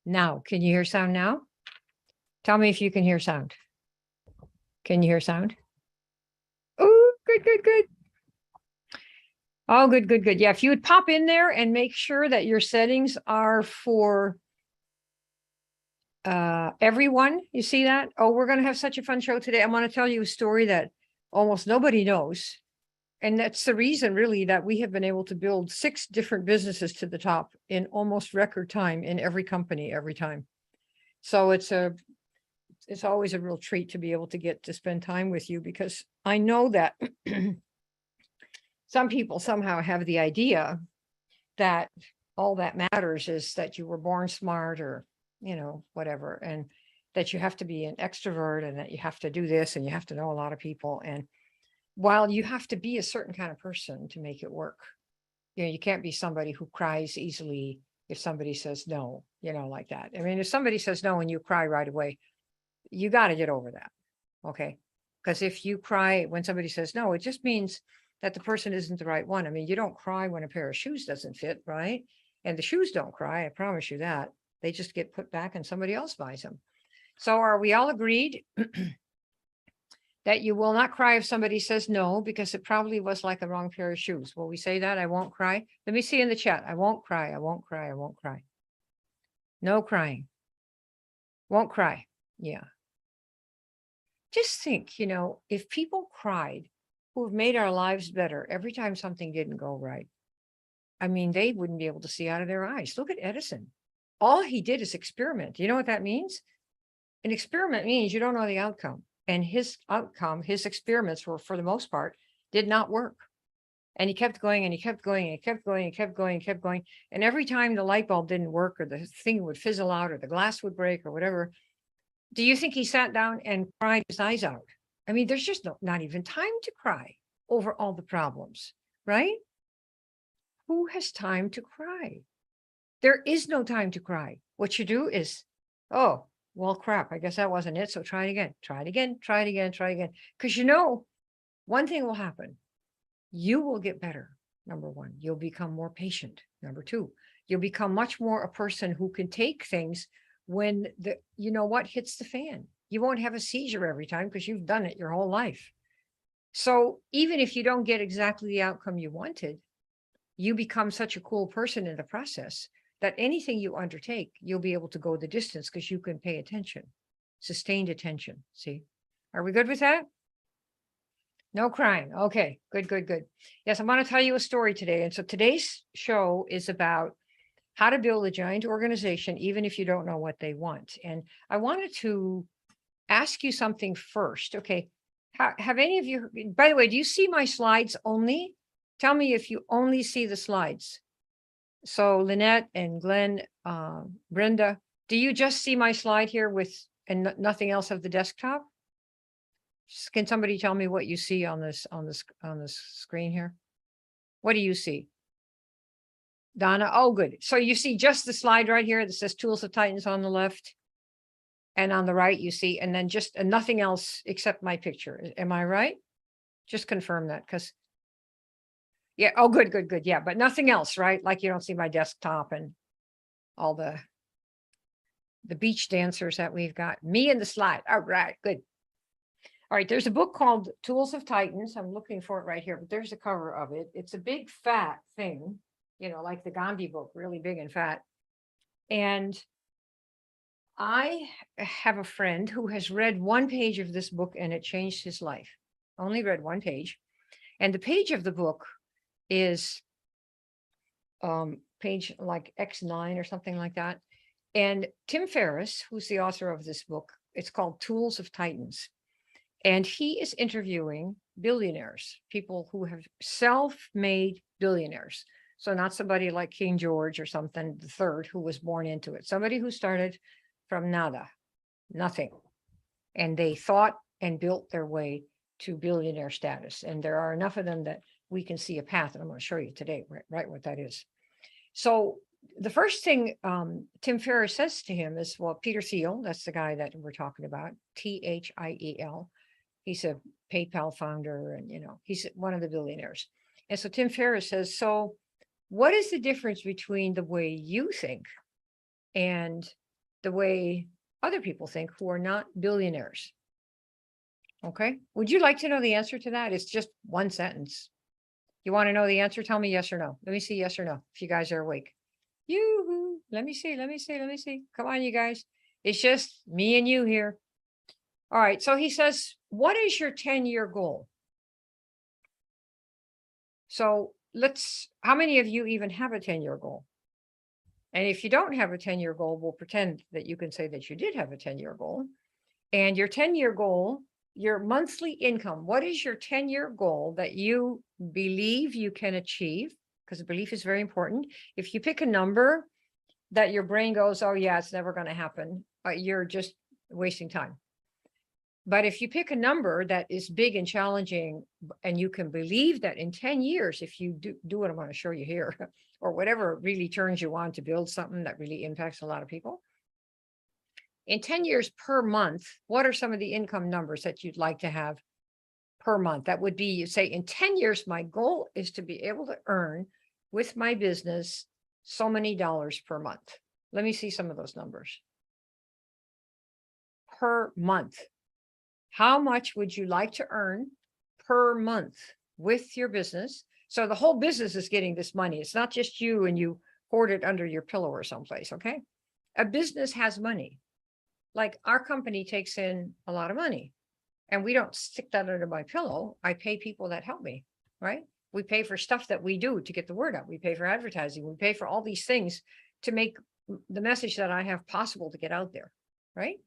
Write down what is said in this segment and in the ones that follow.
Now, can you hear sound now? Tell me if you can hear sound. Can you hear sound? Oh, good, good, good. Oh, good, good, good. Yeah, if you would pop in there and make sure that your settings are for everyone. You see that? Oh, we're going to have such a fun show today. I want to tell you a story that almost nobody knows. And that's the reason really that we have been able to build 6 different businesses to the top in almost record time in every company every time. So it's always a real treat to be able to get to spend time with you, because I know that some people somehow have the idea that all that matters is that you were born smart, or, whatever, and that you have to be an extrovert and that you have to do this and you have to know a lot of people. And while you have to be a certain kind of person to make it work, you can't be somebody who cries easily if somebody says no, like that. I mean, if somebody says no and you cry right away, you got to get over that. Okay. Because if you cry when somebody says no, it just means that the person isn't the right one. I mean, you don't cry when a pair of shoes doesn't fit, right? And the shoes don't cry, I promise you that. They just get put back and somebody else buys them. So are we all agreed that you will not cry if somebody says no, because it probably was like the wrong pair of shoes? Will we say that? I won't cry. Let me see in the chat. I won't cry. I won't cry. I won't cry. No crying. Won't cry. Yeah. Just think, if people cried who have made our lives better every time something didn't go right, I mean, they wouldn't be able to see out of their eyes. Look at Edison. All he did is experiment. You know what that means? An experiment means you don't know the outcome. And his outcome, his experiments were, for the most part, did not work. And he kept going and he kept going and he kept going and kept going and kept going. And every time the light bulb didn't work, or the thing would fizzle out, or the glass would break, or whatever, do you think he sat down and cried his eyes out? I mean, there's just not even time to cry over all the problems, right? Who has time to cry? There is no time to cry. What you do is, oh, well, crap, I guess that wasn't it. So try it again, try it again, try it again, try it again. Because one thing will happen. You will get better. Number one, you'll become more patient. Number two, you'll become much more a person who can take things when what hits the fan. You won't have a seizure every time because you've done it your whole life. So even if you don't get exactly the outcome you wanted, you become such a cool person in the process that anything you undertake, you'll be able to go the distance because you can pay attention, sustained attention. See, are we good with that? No crying. Okay, good, good, good. Yes, I want to tell you a story today. And so today's show is about how to build a giant organization, even if you don't know what they want. And I wanted to ask you something first. Okay. Have any of you, by the way, do you see my slides only? Tell me if you only see the slides. So Lynette and Glenn, Brenda, do you just see my slide here and nothing else of the desktop? Can somebody tell me what you see on this screen here? What do you see? Donna, oh, good. So you see just the slide right here that says Tools of Titans on the left. And on the right, you see, and then just nothing else except my picture. Am I right? Just confirm that, because, yeah. Oh, good, good, good. Yeah, but nothing else, right? Like you don't see my desktop and all the beach dancers that we've got. Me and the slide. All right, good. All right, there's a book called Tools of Titans. I'm looking for it right here, but there's the cover of it. It's a big fat thing, like the Gandhi book, really big and fat. And I have a friend who has read one page of this book and it changed his life. Only read one page. And the page of the book is page like X9 or something like that. And Tim Ferriss, who's the author of this book, it's called Tools of Titans. And he is interviewing billionaires, people who have self-made billionaires. So not somebody like King George or something, the third, who was born into it. Somebody who started from nada, nothing. And they thought and built their way to billionaire status. And there are enough of them that we can see a path. And I'm going to show you today, right, what that is. So the first thing Tim Ferriss says to him is, well, Peter Thiel, that's the guy that we're talking about, Thiel. He's a PayPal founder and, he's one of the billionaires. And so Tim Ferriss says, so what is the difference between the way you think and the way other people think who are not billionaires. Okay. Would you like to know the answer to that? It's just one sentence. You want to know the answer? Tell me yes or no. Let me see yes or no if you guys are awake. Yoo-hoo. Let me see. Let me see. Let me see. Come on, you guys. It's just me and you here. All right. So he says, what is your 10-year goal? So how many of you even have a 10-year goal? And if you don't have a 10-year goal, we'll pretend that you can say that you did have a 10-year goal. And your 10-year goal, your monthly income, what is your 10-year goal that you believe you can achieve? Because belief is very important. If you pick a number that your brain goes, oh yeah, it's never going to happen, you're just wasting time. But if you pick a number that is big and challenging, and you can believe that in 10 years, if you do what I'm going to show you here, or whatever really turns you on to build something that really impacts a lot of people, in 10 years per month, what are some of the income numbers that you'd like to have per month? That would be, you say, in 10 years, my goal is to be able to earn with my business so many dollars per month. Let me see some of those numbers. Per month. How much would you like to earn per month with your business? So the whole business is getting this money. It's not just you and you hoard it under your pillow or someplace, okay? A business has money. Like our company takes in a lot of money, and we don't stick that under my pillow. I pay people that help me, right? We pay for stuff that we do to get the word out. We pay for advertising. We pay for all these things to make the message that I have possible to get out there, right?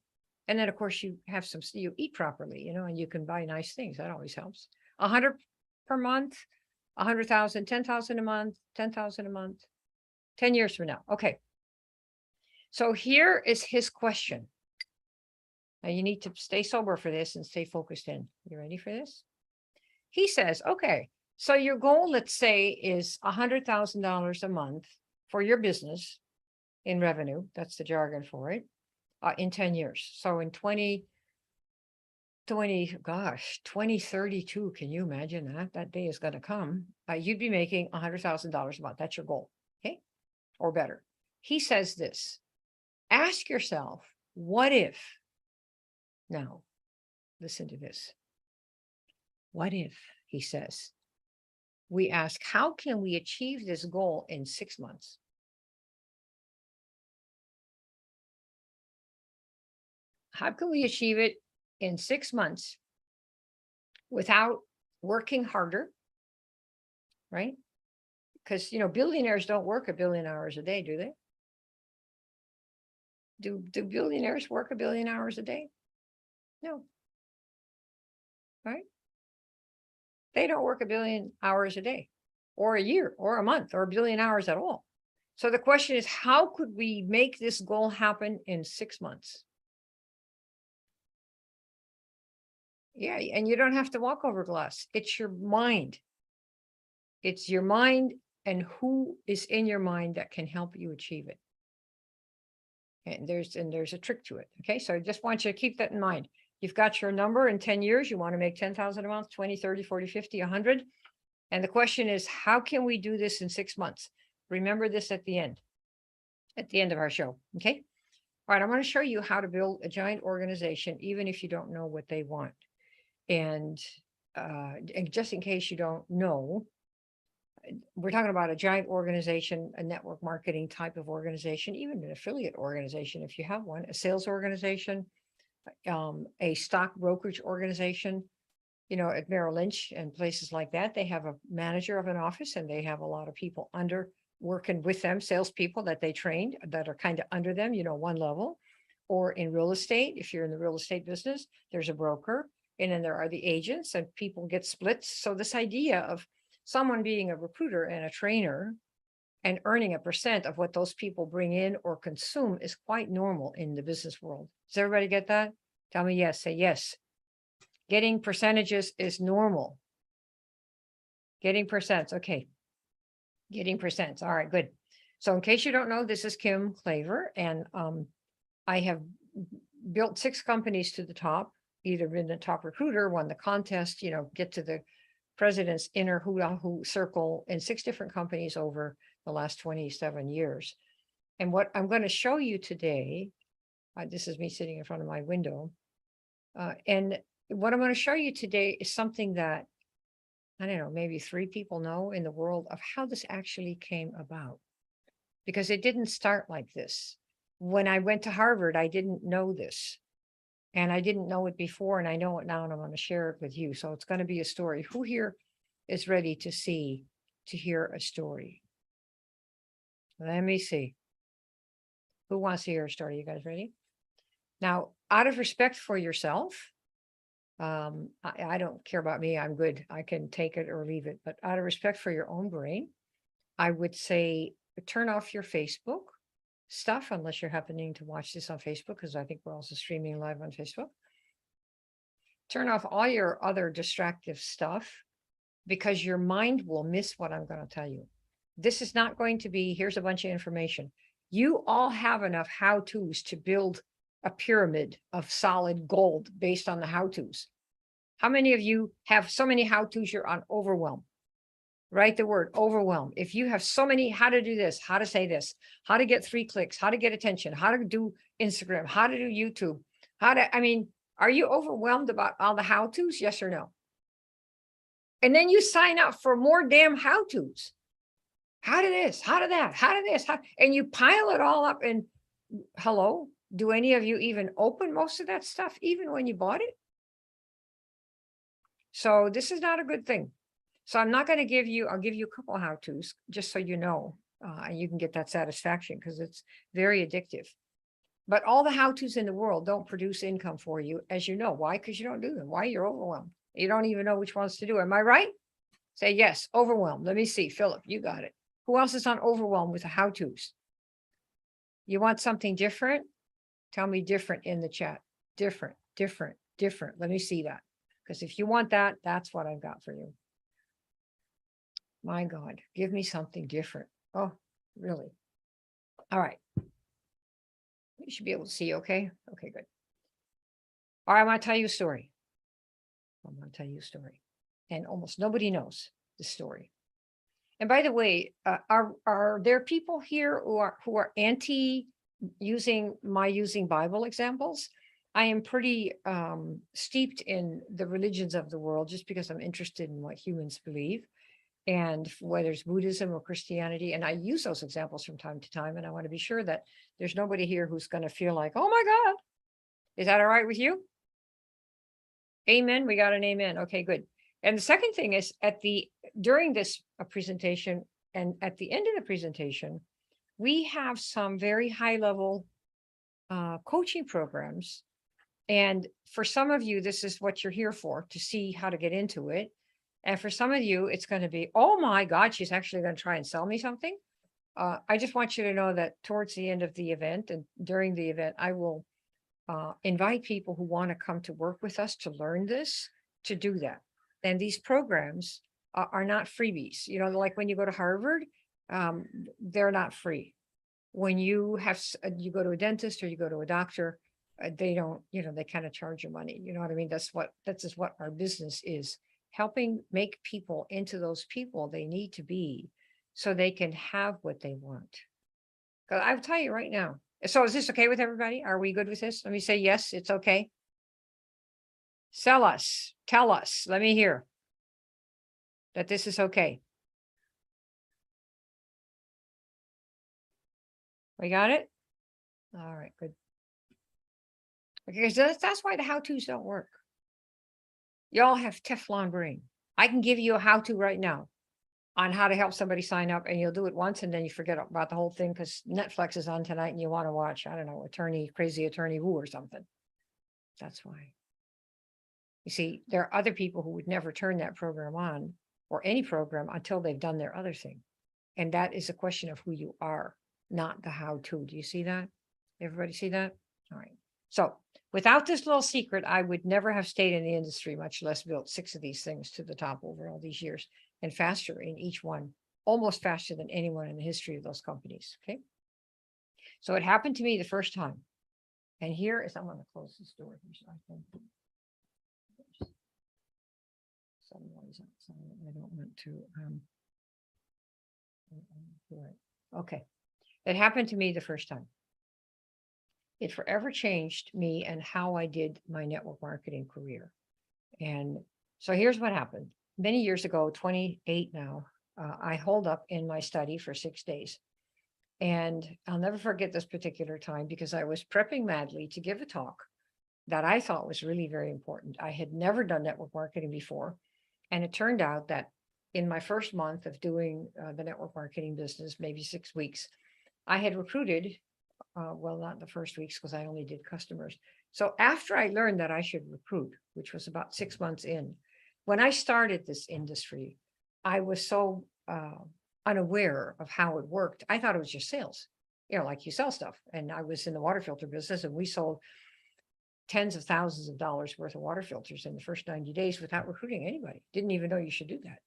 And then of course you have you eat properly, and you can buy nice things. That always helps. 100 per month, 100,000, 10,000 a month, 10,000 a month, 10 years from now. Okay. So here is his question. Now you need to stay sober for this and stay focused in. You ready for this? He says, okay, so your goal, let's say, is $100,000 a month for your business in revenue. That's the jargon for it. In 10 years. So in 2032, can you imagine that? That day is going to come. You'd be making $100,000 a month. That's your goal. Okay. Or better. He says this, ask yourself, what if? Now, listen to this. What if, he says, we ask, how can we achieve this goal in 6 months? How can we achieve it in 6 months without working harder, right? Because, billionaires don't work 1 billion hours a day, do they? Do billionaires work 1 billion hours a day? No. Right? They don't work 1 billion hours a day, or a year, or a month, or 1 billion hours at all. So the question is, how could we make this goal happen in 6 months? Yeah, and you don't have to walk over glass. It's your mind. It's your mind and who is in your mind that can help you achieve it. And there's a trick to it. Okay, so I just want you to keep that in mind. You've got your number in 10 years. You want to make 10,000 a month, 20, 30, 40, 50, 100. And the question is, how can we do this in 6 months? Remember this at the end of our show. Okay. All right. I'm going to show you how to build a giant organization, even if you don't know what they want. And just in case you don't know, we're talking about a giant organization, a network marketing type of organization, even an affiliate organization, if you have one, a sales organization, a stock brokerage organization. At Merrill Lynch and places like that, they have a manager of an office, and they have a lot of people under working with them, salespeople that they trained that are kind of under them, one level. Or in real estate, if you're in the real estate business, there's a broker. And then there are the agents, and people get splits. So this idea of someone being a recruiter and a trainer and earning a percent of what those people bring in or consume is quite normal in the business world. Does everybody get that? Tell me yes. Say yes. Getting percentages is normal. Getting percents. Okay. Getting percents. All right, good. So in case you don't know, this is Kim Klaver, and I have built 6 companies to the top. Either been the top recruiter, won the contest, get to the president's inner who circle in 6 different companies over the last 27 years. And what I'm going to show you today This is me sitting in front of my window. And what I'm going to show you today is something that, I don't know, maybe 3 people know in the world of how this actually came about. Because it didn't start like this. When I went to Harvard, I didn't know this. And I didn't know it before, and I know it now, and I'm going to share it with you. So it's going to be a story. Who here is ready to hear a story? Let me see. Who wants to hear a story? You guys ready? Now, out of respect for yourself, I don't care about me. I'm good. I can take it or leave it. But out of respect for your own brain, I would say turn off your Facebook stuff unless you're happening to watch this on Facebook, because I think we're also streaming live on Facebook. Turn off all your other distractive stuff, because your mind will miss what I'm going to tell you. This is not going to be, here's a bunch of information. You all have enough how-tos to build a pyramid of solid gold based on the how-tos. How many of you have so many how-tos you're on overwhelm? Write the word overwhelm. If you have so many, how to do this, how to say this, how to get 3 clicks, how to get attention, how to do Instagram, how to do YouTube, are you overwhelmed about all the how-tos? Yes or no? And then you sign up for more damn how-tos. How to this, how to that, how to this, and you pile it all up. And hello, do any of you even open most of that stuff, even when you bought it? So this is not a good thing. So I'm not going to give you, I'll give you a couple how-tos just so you know, and you can get that satisfaction, because it's very addictive. But all the how-tos in the world don't produce income for you, as you know. Why? Because you don't do them. Why? You're overwhelmed. You don't even know which ones to do. Am I right? Say yes, overwhelmed. Let me see. Philip, you got it. Who else is on overwhelmed with the how-tos? You want something different? Tell me different in the chat. Different, different, different. Let me see that. Because if you want that, that's what I've got for you. My God, give me something different. Oh, really? All right. You should be able to see, okay? Okay, good. All right, I'm going to tell you a story. I'm going to tell you a story. And almost nobody knows the story. And by the way, are there people here who are anti using Bible examples? I am pretty steeped in the religions of the world, just because I'm interested in what humans believe, and whether it's Buddhism or Christianity. And I use those examples from time to time. And I want to be sure that there's nobody here who's going to feel like, oh my God, is that all right with you? Amen. We got an amen. Okay, good. And the second thing is during this presentation and at the end of the presentation, we have some very high level coaching programs. And for some of you, this is what you're here for, to see how to get into it. And for some of you, it's going to be, oh my God, she's actually going to try and sell me something. I just want you to know that towards the end of the event and during the event, I will invite people who want to come to work with us to learn this, to do that. And these programs are not freebies. You know, like when you go to Harvard, they're not free. When you go to a dentist or you go to a doctor, they don't, they kind of charge you money. You know what I mean? That's just what our business is. Helping make people into those people they need to be, so they can have what they want. Because I'll tell you right now. So is this okay with everybody? Are we good with this? Let me say yes, it's okay. Sell us, tell us, let me hear that this is okay. We got it? All right, good. Okay, so that's why the how-tos don't work. Y'all have Teflon brain. I can give you a how-to right now on how to help somebody sign up, and you'll do it once and then you forget about the whole thing because Netflix is on tonight and you want to watch, I don't know, Crazy Attorney Who or something. That's why. You see, there are other people who would never turn that program on, or any program, until they've done their other thing. And that is a question of who you are, not the how-to. Do you see that? Everybody see that? All right. So without this little secret, I would never have stayed in the industry, much less built 6 of these things to the top over all these years, and faster in each one, almost faster than anyone in the history of those companies. Okay. So it happened to me the first time. And here is, I'm going to close this door here so I can. Some noise outside. I don't want to. Okay. It happened to me the first time. it forever changed me and how I did my network marketing career. And so here's what happened. Many years ago, 28 now, I holed up in my study for 6 days. And I'll never forget this particular time because I was prepping madly to give a talk that I thought was really very important. I had never done network marketing before. And it turned out that in my first month of doing the network marketing business, maybe 6 weeks, I had recruited, well, not the first weeks because I only did customers. So after I learned that I should recruit, which was about 6 months in, when I started this industry, I was so unaware of how it worked. I thought it was just sales, like you sell stuff. And I was in the water filter business and we sold tens of thousands of dollars worth of water filters in the first 90 days without recruiting anybody. Didn't even know you should do that.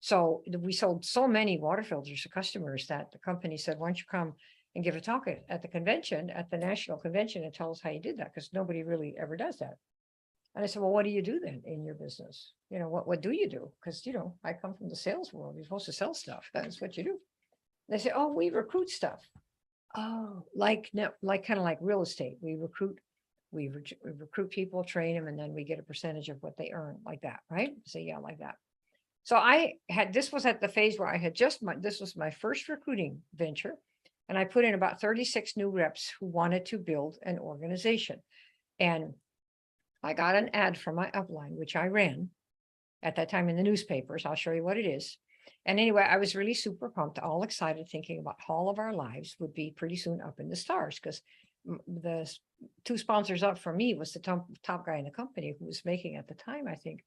So we sold so many water filters to customers that the company said, why don't you come and give a talk at the convention, at the national convention, and tell us how you did that? Because nobody really ever does that. And I said, well, what do you do then in your business? What do you do? Because, I come from the sales world. You're supposed to sell stuff. That's what you do. They say, oh, we recruit stuff. Oh, kind of like real estate. We recruit people, train them, and then we get a percentage of what they earn, like that, right? So yeah, like that. So this was at the phase where I had this was my first recruiting venture. And I put in about 36 new reps who wanted to build an organization. And I got an ad from my upline, which I ran at that time in the newspapers. I'll show you what it is. And anyway, I was really super pumped, all excited, thinking about Hall of Our Lives would be pretty soon up in the stars, because the two sponsors up for me was the top guy in the company, who was making at the time, I think,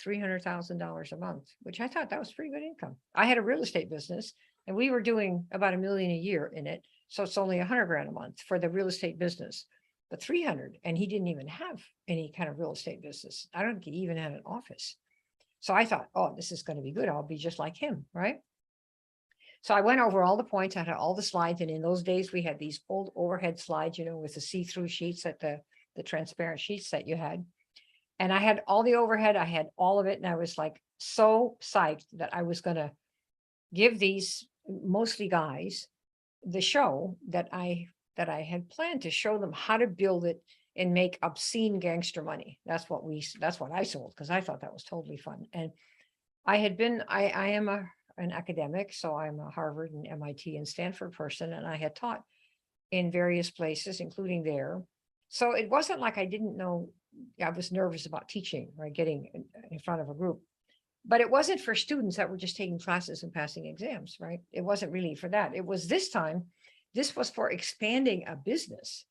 $300,000 a month, which I thought that was pretty good income. I had a real estate business and we were doing about $1 million a year in it. So it's only $100,000 a month for the real estate business, but 300. And he didn't even have any kind of real estate business. I don't think he even had an office. So I thought, oh, this is going to be good. I'll be just like him, right? So I went over all the points. I had all the slides. And in those days, we had these old overhead slides, with the see-through sheets, the transparent sheets that you had. And I had all the overhead. I had all of it. And I was like so psyched that I was going to give these mostly guys the show that I had planned to show them how to build it and make obscene gangster money. That's what I sold, because I thought that was totally fun. And I am an academic, so I'm a Harvard and MIT and Stanford person, and I had taught in various places, including there. So it wasn't like I didn't know. I was nervous about teaching, right, getting in front of a group, but it wasn't for students that were just taking classes and passing exams, right? It wasn't really for that. It was this was for expanding a business.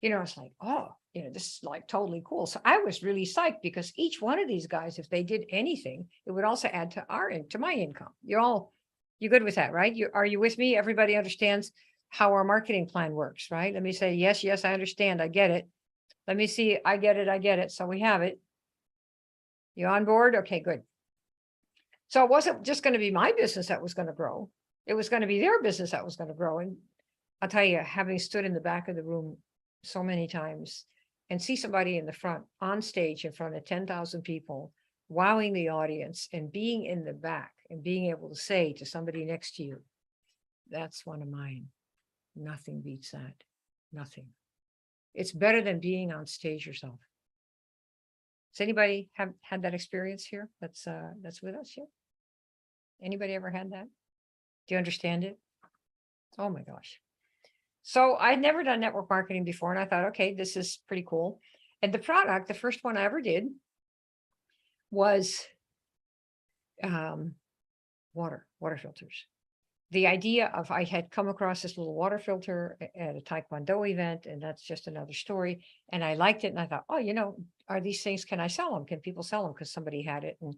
It's like, oh, this is like totally cool. So I was really psyched, because each one of these guys, if they did anything, it would also add to my income. You good with that, right? Are you with me? Everybody understands how our marketing plan works, right? Let me say, yes, I understand. I get it. Let me see. I get it. So we have it. You on board? Okay, good. So it wasn't just going to be my business that was going to grow. It was going to be their business that was going to grow. And I'll tell you, having stood in the back of the room so many times and see somebody in the front on stage in front of 10,000 people, wowing the audience, and being in the back and being able to say to somebody next to you, that's one of mine. Nothing beats that. Nothing. It's better than being on stage yourself. Does anybody have had that experience here? That's with us here. Anybody ever had that? Do you understand it? Oh my gosh. So I'd never done network marketing before, and I thought, okay, this is pretty cool. And the product, the first one I ever did, was water filters. The idea of, I had come across this little water filter at a Taekwondo event, and that's just another story. And I liked it, and I thought, oh, are these things, can I sell them? Can people sell them? Because somebody had it, and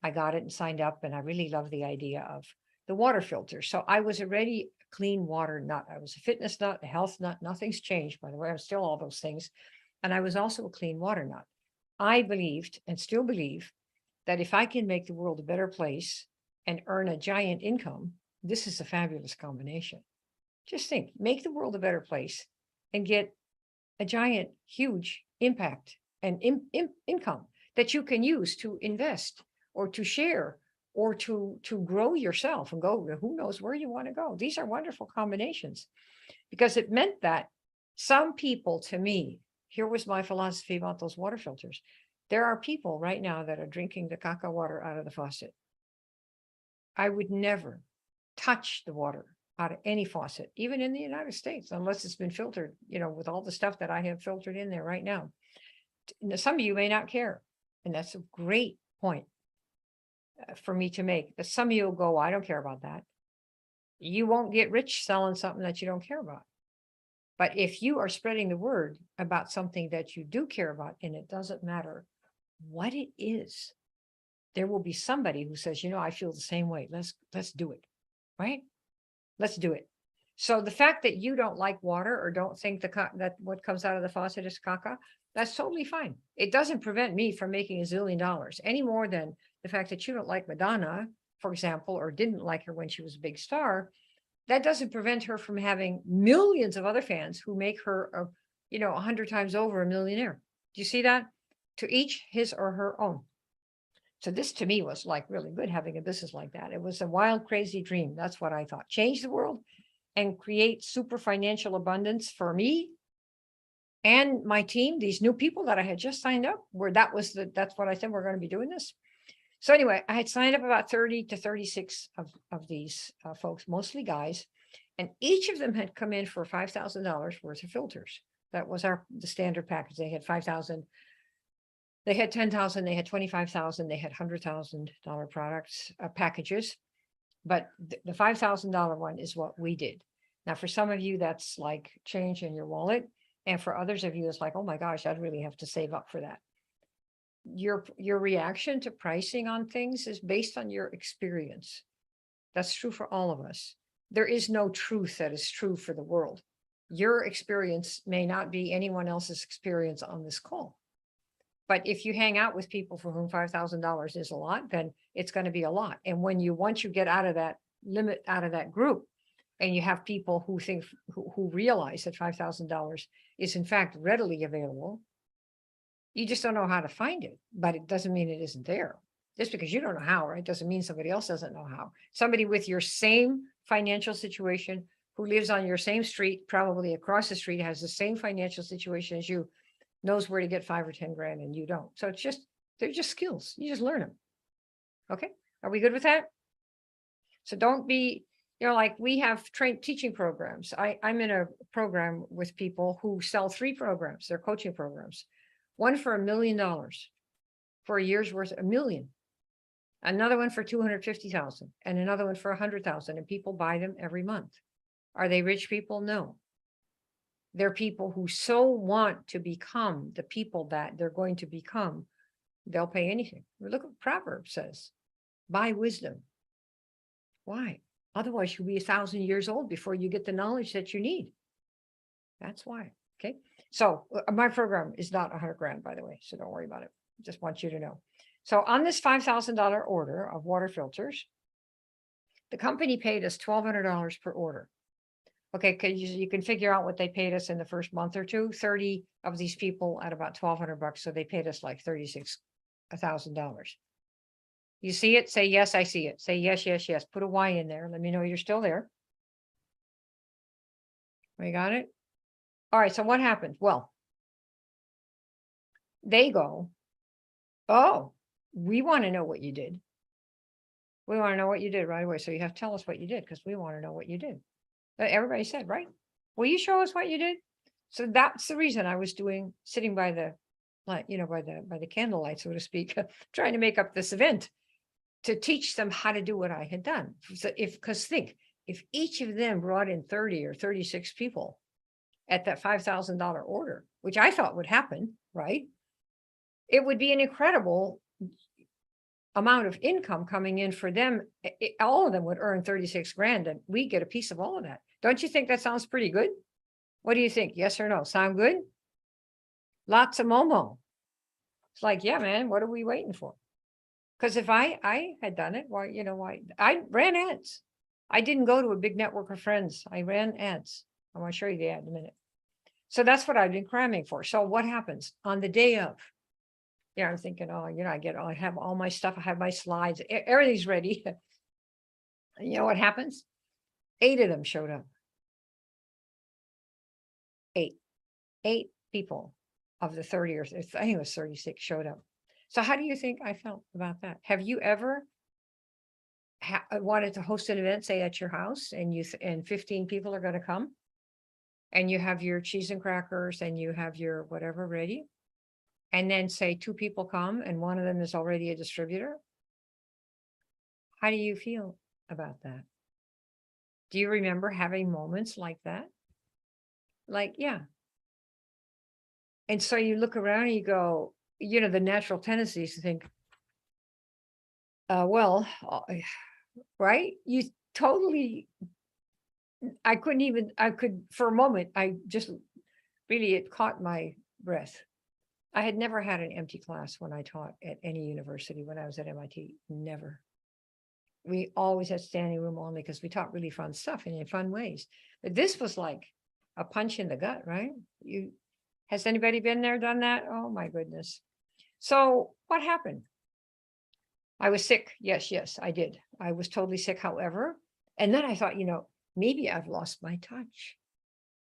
I got it and signed up, and I really love the idea of the water filter. So I was already a clean water nut. I was a fitness nut, a health nut. Nothing's changed, by the way. I'm still all those things. And I was also a clean water nut. I believed, and still believe, that if I can make the world a better place and earn a giant income, this is a fabulous combination. Just think, make the world a better place and get a giant, huge impact and income that you can use to invest or to share or to grow yourself and go, who knows where you want to go. These are wonderful combinations, because it meant that Some people, to me, here was my philosophy about those water filters. There are people right now that are drinking the caca water out of the faucet. I would never touch the water out of any faucet, even in the United States, unless it's been filtered, with all the stuff that I have filtered in there right now. Some of you may not care, and that's a great point for me to make. That some of you will go, I don't care about that. You won't get rich selling something that you don't care about. But if you are spreading the word about something that you do care about, and it doesn't matter what it is, there will be somebody who says, I feel the same way. Let's do it. Right? Let's do it. So the fact that you don't like water or don't think that what comes out of the faucet is caca, that's totally fine. It doesn't prevent me from making $1 zillion any more than the fact that you don't like Madonna, for example, or didn't like her when she was a big star. That doesn't prevent her from having millions of other fans who make her, 100 times over a millionaire. Do you see that? To each his or her own. So this to me was like really good, having a business like that. It was a wild, crazy dream. That's what I thought. Change the world and create super financial abundance for me and my team, these new people that I had just signed up, that's what I said, we're going to be doing this. So anyway, I had signed up about 30 to 36 of these folks, mostly guys, and each of them had come in for $5,000 worth of filters. That was the standard package. They had 5,000. They had 10,000, they had 25,000, they had $100,000 products, packages, but the $5,000 one is what we did. Now, for some of you, that's like change in your wallet. And for others of you, it's like, oh my gosh, I'd really have to save up for that. Your reaction to pricing on things is based on your experience. That's true for all of us. There is no truth that is true for the world. Your experience may not be anyone else's experience on this call. But if you hang out with people for whom $5,000 is a lot, then it's going to be a lot. And once you get out of that limit, out of that group, and you have people who realize that $5,000 is in fact readily available, you just don't know how to find it. But it doesn't mean it isn't there. Just because you don't know how, right, doesn't mean somebody else doesn't know how. Somebody with your same financial situation, who lives on your same street, probably across the street, has the same financial situation as you, knows where to get 5 or 10 grand, and you don't. So they're just skills. You just learn them. Okay. Are we good with that? So don't be, like we have teaching programs. I'm in a program with people who sell 3 programs. They're coaching programs. One for $1 million for a year's worth, $1 million. Another one for 250,000 and another one for 100,000. And people buy them every month. Are they rich people? No. They're people who so want to become the people that they're going to become, they'll pay anything. Look what Proverbs says, buy wisdom. Why? Otherwise you'll be 1,000 years old before you get the knowledge that you need. That's why. Okay. So my program is not 100 grand, by the way, so don't worry about it. Just want you to know. So on this $5,000 order of water filters, the company paid us $1,200 per order. Okay, because you can figure out what they paid us in the first month or two. 30 of these people at about $1,200, so they paid us like $36,000. You see it? Say yes, I see it. Say yes, yes, yes. Put a Y in there. Let me know you're still there. We got it? All right, so what happened? Well, they go, oh, we want to know what you did. We want to know what you did right away. So you have to tell us what you did, because we want to know what you did. Everybody said, right? Will you show us what you did? So that's the reason I was sitting by the, by the candlelight, so to speak, trying to make up this event to teach them how to do what I had done. So because think, if each of them brought in 30 or 36 people at that $5,000 order, which I thought would happen, right? It would be an incredible amount of income coming in for them. All of them would earn 36 grand, and we get a piece of all of that. Don't you think that sounds pretty good? What do you think? Yes or no? Sound good? Lots of Momo. It's like, yeah, man, what are we waiting for? Because if I had done it, why, I ran ads. I didn't go to a big network of friends. I ran ads. I want to show you the ad in a minute. So that's what I've been cramming for. So what happens on the day of? Yeah, I'm thinking, I have all my stuff. I have my slides. Everything's ready. And you know what happens? 8 of them showed up. 8. 8 people of the 30 or I think it was 36 showed up. So how do you think I felt about that? Have you ever wanted to host an event, say at your house, and and 15 people are going to come, and you have your cheese and crackers and you have your whatever ready, and then say 2 people come and one of them is already a distributor? How do you feel about that? Do you remember having moments like that? Like, yeah. And so you look around and you go, the natural tendency is to think, well, right? You totally, I could, for a moment, I just really, it caught my breath. I had never had an empty class when I taught at any university when I was at MIT. Never. We always had standing room only because we taught really fun stuff and in fun ways. But this was like a punch in the gut, right? Has anybody been there, done that? Oh my goodness. So what happened? I was sick. Yes, I did. I was totally sick. However, and then I thought, maybe I've lost my touch.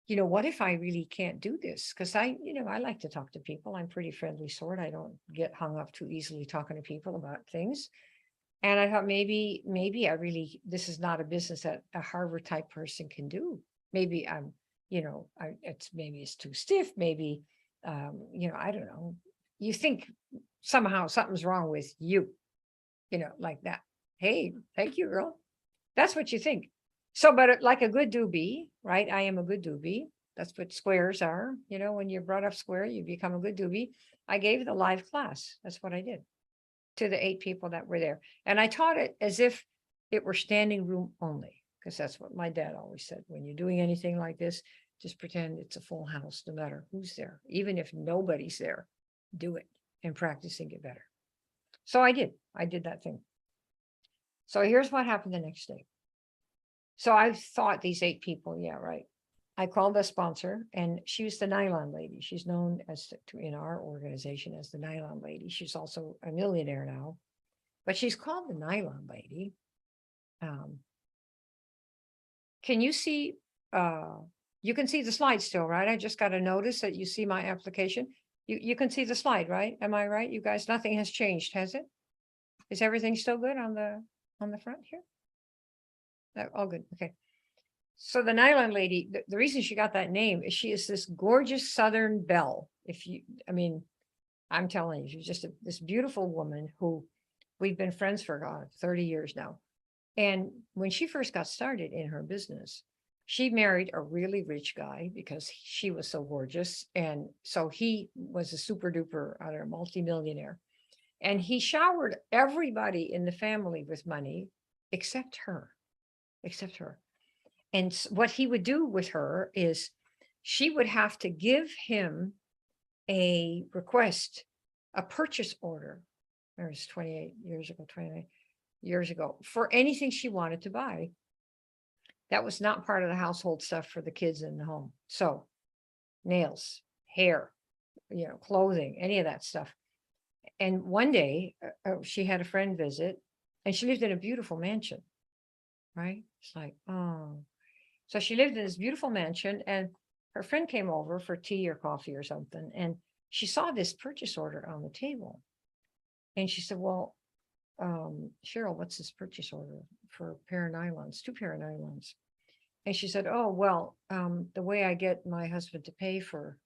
What if I really can't do this? Because I like to talk to people. I'm pretty friendly sort. I don't get hung up too easily talking to people about things. And I thought maybe this is not a business that a Harvard type person can do. Maybe maybe it's too stiff. Maybe, I don't know. You think somehow something's wrong with you, like that. Hey, thank you, girl. That's what you think. So, but like a good doobie, right? I am a good doobie. That's what squares are. When you're brought up square, you become a good doobie. I gave the live class. That's what I did to the 8 people that were there. And I taught it as if it were standing room only, because that's what my dad always said. When you're doing anything like this, just pretend it's a full house, no matter who's there. Even if nobody's there, do it and practice and get better. So I did that thing. So here's what happened the next day. So I thought these 8 people, yeah, right. I called the sponsor, and she was the nylon lady. She's known in our organization as the nylon lady. She's also a millionaire now, but she's called the nylon lady. Can you see? You can see the slide still, right? I just got a notice that you see my application. You can see the slide, right? Am I right? You guys, nothing has changed, has it? Is everything still good on the front here? All good. Okay. So the nylon lady, the reason she got that name is she is this gorgeous Southern belle. I'm telling you, she's just this beautiful woman who we've been friends for 30 years now. And when she first got started in her business, she married a really rich guy because she was so gorgeous. And so he was a super duper, multimillionaire. And he showered everybody in the family with money except her. And what he would do with her is she would have to give him a request, a purchase order. It was 29 years ago for anything she wanted to buy. That was not part of the household stuff for the kids in the home. So nails, hair, clothing, any of that stuff. And one day she had a friend visit, and she lived in a beautiful mansion, right? It's like, oh. So she lived in this beautiful mansion, and her friend came over for tea or coffee or something. And she saw this purchase order on the table. And she said, well, Cheryl, what's this purchase order for a pair of nylons, 2 pair of nylons? And she said, oh, well, the way I get my husband to pay for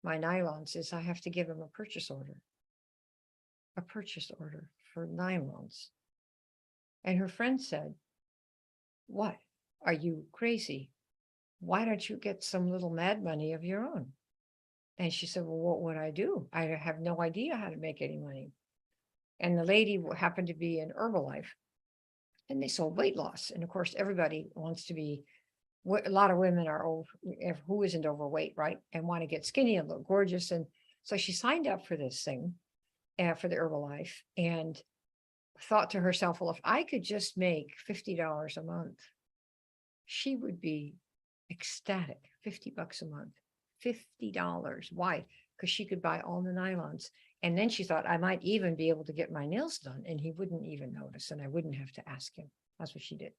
my nylons is I have to give him a purchase order for nylons. And her friend said, what? Are you crazy? Why don't you get some little mad money of your own? And she said, well, what would I do? I have no idea how to make any money. And the lady happened to be in Herbalife, and they sold weight loss. And of course, everybody wants to be, a lot of women are who isn't overweight, right? And want to get skinny and look gorgeous. And so she signed up for this thing for the Herbalife, and thought to herself, well, if I could just make $50 a month, she would be ecstatic. $50 a month, $50. Why? Because she could buy all the nylons. And then she thought I might even be able to get my nails done, and he wouldn't even notice, and I wouldn't have to ask him. That's what she did.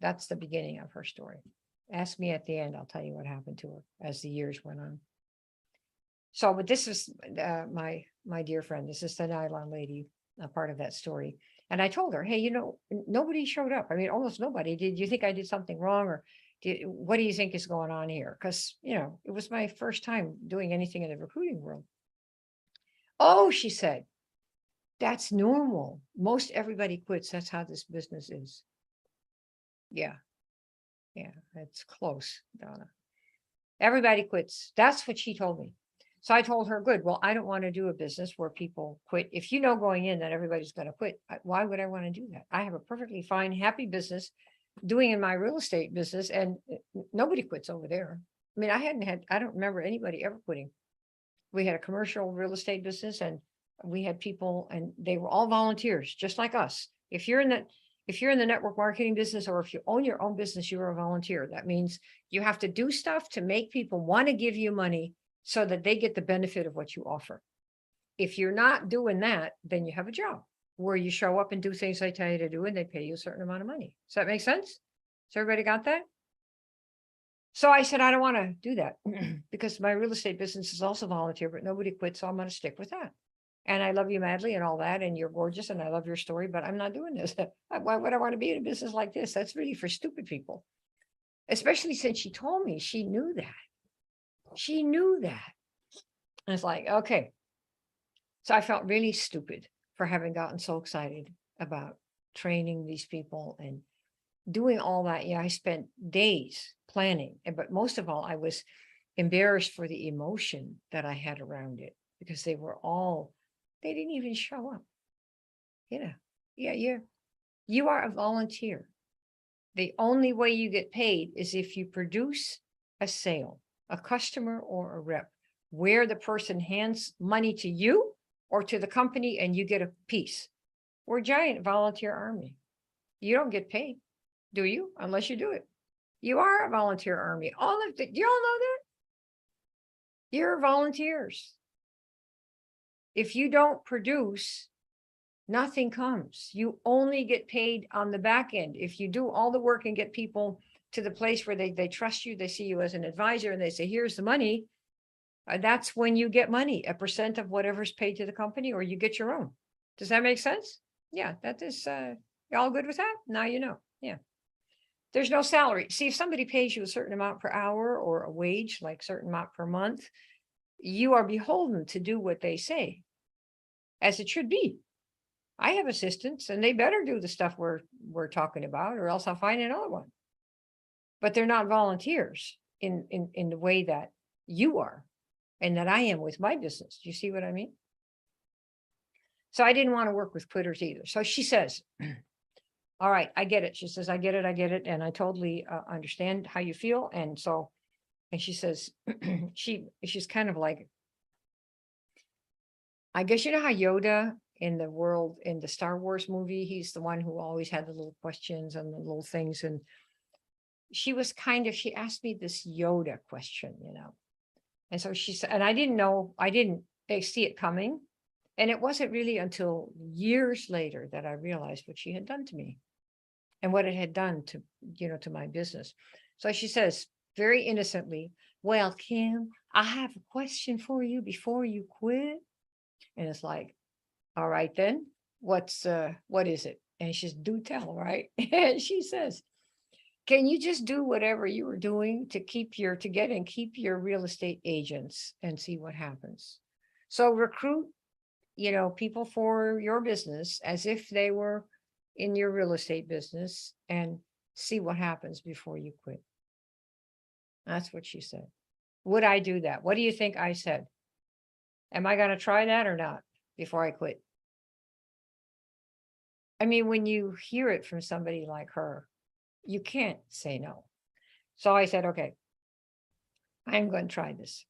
That's the beginning of her story. Ask me at the end. I'll tell you what happened to her as the years went on. So, but this is my dear friend. This is the nylon lady, a part of that story. And I told her, hey, nobody showed up. I mean, almost nobody. Did you think I did something wrong, or what do you think is going on here? Because it was my first time doing anything in the recruiting world. Oh, she said, that's normal. Most everybody quits. That's how this business is. Yeah, it's close, Donna. Everybody quits. That's what she told me. So I told her, good. Well, I don't want to do a business where people quit. If you know going in that everybody's going to quit, why would I want to do that? I have a perfectly fine, happy business doing in my real estate business, and nobody quits over there. I mean, I don't remember anybody ever quitting. We had a commercial real estate business, and we had people, and they were all volunteers, just like us. If you're in the network marketing business, or if you own your own business, you're a volunteer. That means you have to do stuff to make people want to give you money so that they get the benefit of what you offer. If you're not doing that, then you have a job where you show up and do things they tell you to do, and they pay you a certain amount of money. Does that make sense? So everybody got that? So I said, I don't want to do that because my real estate business is also volunteer, but nobody quits. So I'm going to stick with that. And I love you madly and all that. And you're gorgeous. And I love your story, but I'm not doing this. Why would I want to be in a business like this? That's really for stupid people, especially since she told me she knew that. She knew that. And it's like, okay. So I felt really stupid for having gotten so excited about training these people and doing all that. Yeah, I spent days planning, but most of all, I was embarrassed for the emotion that I had around it, because they didn't even show up. You are a volunteer. The only way you get paid is if you produce a sale, a customer or a rep, where the person hands money to you or to the company and you get a piece. We're a giant volunteer army. You don't get paid, do you? Unless you do it. You are a volunteer army. Do you all know that? You're volunteers. If you don't produce, nothing comes. You only get paid on the back end. If you do all the work and get people to the place where they trust you, they see you as an advisor, and they say, here's the money. That's when you get money, a percent of whatever's paid to the company, or you get your own. Does that make sense? Yeah, that is, you all good with that? Now you know. Yeah. There's no salary. See, if somebody pays you a certain amount per hour or a wage, like certain amount per month, you are beholden to do what they say, as it should be. I have assistants, and they better do the stuff we're talking about, or else I'll find another one. But they're not volunteers in the way that you are, and that I am with my business. Do you see what I mean? So I didn't want to work with quitters either. So she says, all right, I get it. She says, I get it. And I totally understand how you feel. And she says, she's kind of like, I guess you know how Yoda in the Star Wars movie, he's the one who always had the little questions and the little things. And she asked me this Yoda question, And so she said, and I didn't see it coming. And it wasn't really until years later that I realized what she had done to me and what it had done to my business. So she says very innocently, well, Kim, I have a question for you before you quit. And it's like, all right, then what is it? And she says, do tell, right? And she says, can you just do whatever you were doing to keep your real estate agents and see what happens? So recruit, people for your business as if they were in your real estate business and see what happens before you quit. That's what she said. Would I do that? What do you think I said? Am I going to try that or not before I quit? I mean, when you hear it from somebody like her, you can't say no. So I said, okay, I'm going to try this.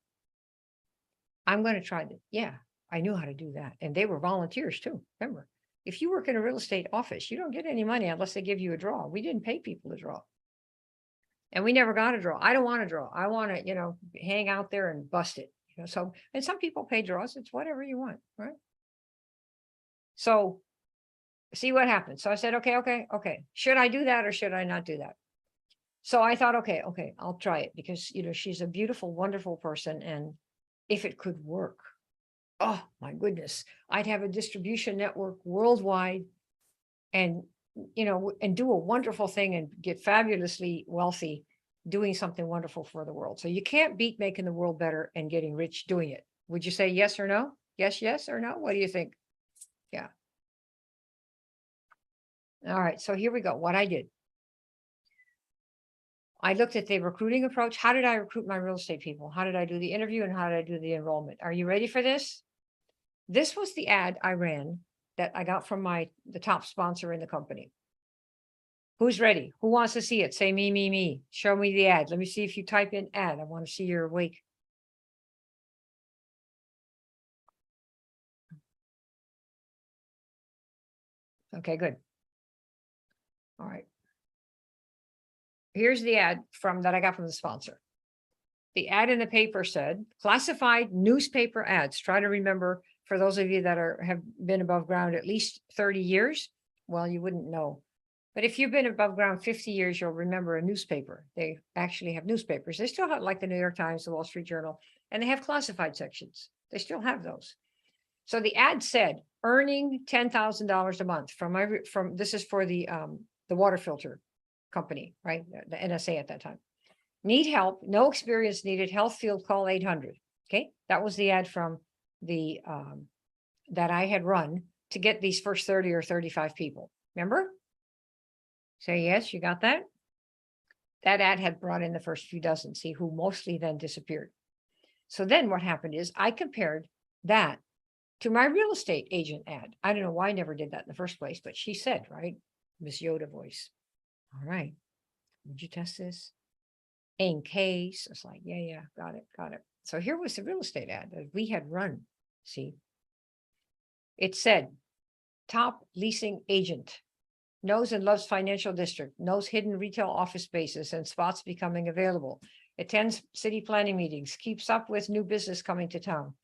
I'm going to try this. Yeah, I knew how to do that. And they were volunteers too. Remember, if you work in a real estate office, you don't get any money unless they give you a draw. We didn't pay people to draw. And we never got a draw. I don't want to draw. I want to, hang out there and bust it. So, and some people pay draws. It's whatever you want, right? So see what happens. So I said, okay. Should I do that or should I not do that? So I thought, okay, I'll try it because, she's a beautiful, wonderful person. And if it could work. Oh my goodness, I'd have a distribution network worldwide and, and do a wonderful thing and get fabulously wealthy doing something wonderful for the world. So you can't beat making the world better and getting rich doing it. Would you say yes or no? Yes, yes or no? What do you think? Yeah. All right. So here we go. What I did. I looked at the recruiting approach. How did I recruit my real estate people? How did I do the interview and how did I do the enrollment? Are you ready for this? This was the ad I ran that I got from the top sponsor in the company. Who's ready? Who wants to see it? Say me, me, me. Show me the ad. Let me see if you type in ad. I want to see you're awake. Okay, good. All right. Here's the ad that I got from the sponsor. The ad in the paper said classified newspaper ads. Try to remember, for those of you that have been above ground at least 30 years. Well, you wouldn't know. But if you've been above ground 50 years, you'll remember a newspaper. They actually have newspapers. They still have, like the New York Times, the Wall Street Journal, and they have classified sections. They still have those. So the ad said earning $10,000 a month from this is for the water filter company, right? The NSA at that time. Need help, no experience needed, health field, call 800. Okay, that was the ad from the that I had run to get these first 30 or 35 people. Remember? Say yes, you got that? That ad had brought in the first few dozen, see, who mostly then disappeared. So then what happened is I compared that to my real estate agent ad. I don't know why I never did that in the first place, but she said, right? Miss Yoda voice. All right. Would you test this? In case. It's like, yeah, got it. So here was the real estate ad that we had run. See, it said top leasing agent, knows and loves financial district, knows hidden retail office spaces and spots becoming available, attends city planning meetings, keeps up with new business coming to town,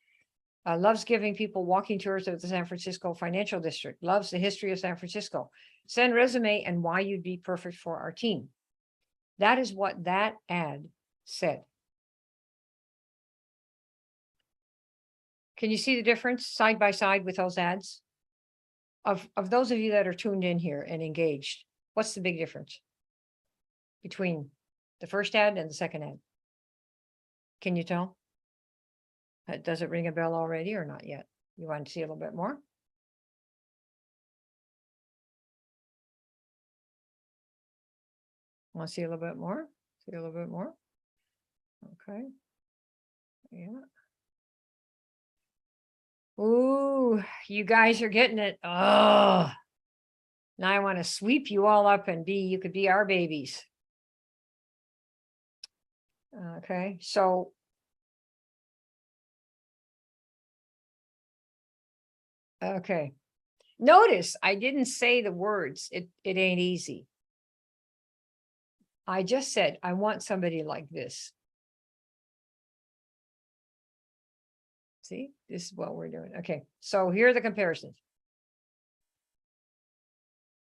loves giving people walking tours of the San Francisco financial district, loves the history of San Francisco. Send resume and why you'd be perfect for our team. That is what that ad said. Can you see the difference side by side with those ads? Of those of you that are tuned in here and engaged, what's the big difference between the first ad and the second ad? Can you tell? Does it ring a bell already or not yet? You want to see a little bit more? Want to see a little bit more? See a little bit more? Okay. Yeah. Ooh, you guys are getting it. Oh, now I want to sweep you all up and you could be our babies. Okay, so okay. Notice I didn't say the words. It ain't easy. I just said, I want somebody like this. See, this is what we're doing. Okay, so here are the comparisons.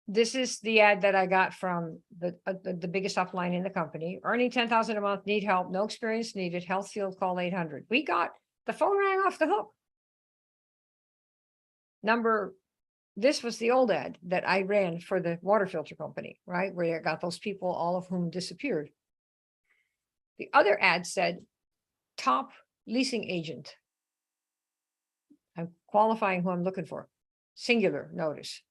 This is the ad that I got from the biggest upline in the company. Earning 10,000 a month, need help, no experience needed, health field, call 800. We got, the phone rang off the hook. This was the old ad that I ran for the water filter company, right? Where I got those people, all of whom disappeared. The other ad said, top leasing agent. I'm qualifying who I'm looking for. Singular, notice.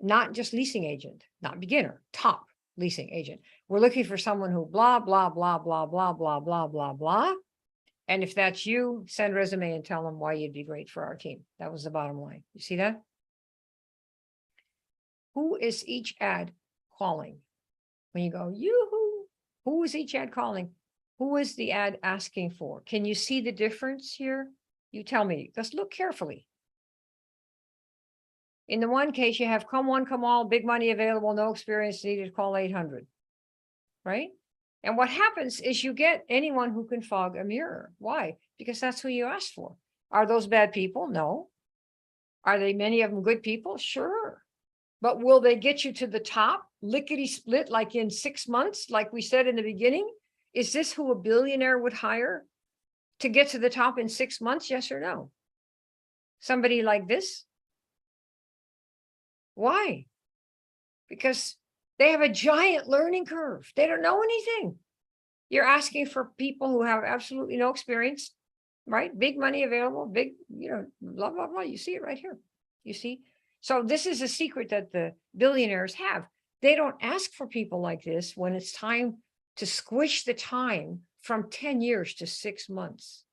Not just leasing agent, not beginner, top leasing agent. We're looking for someone who blah, blah, blah, blah, blah, blah, blah, blah, blah. And if that's you, send resume and tell them why you'd be great for our team. That was the bottom line. You see that? Who is each ad calling? When you go, yoo-hoo, who is each ad calling? Who is the ad asking for? Can you see the difference here? You tell me, just look carefully. In the one case, you have come one, come all, big money available, no experience needed, call 800, right? And what happens is you get anyone who can fog a mirror. Why? Because that's who you asked for. Are those bad people? No. Are they many of them good people? Sure. But will they get you to the top, lickety split, like in 6 months, like we said in the beginning? Is this who a billionaire would hire? to get to the top in 6 months? Yes or no? Somebody like this? Why? Because they have a giant learning curve. They don't know anything. You're asking for people who have absolutely no experience, right? Big money available, big, blah, blah, blah. You see it right here. You see? So this is a secret that the billionaires have. They don't ask for people like this when it's time to squish the time from 10 years to 6 months.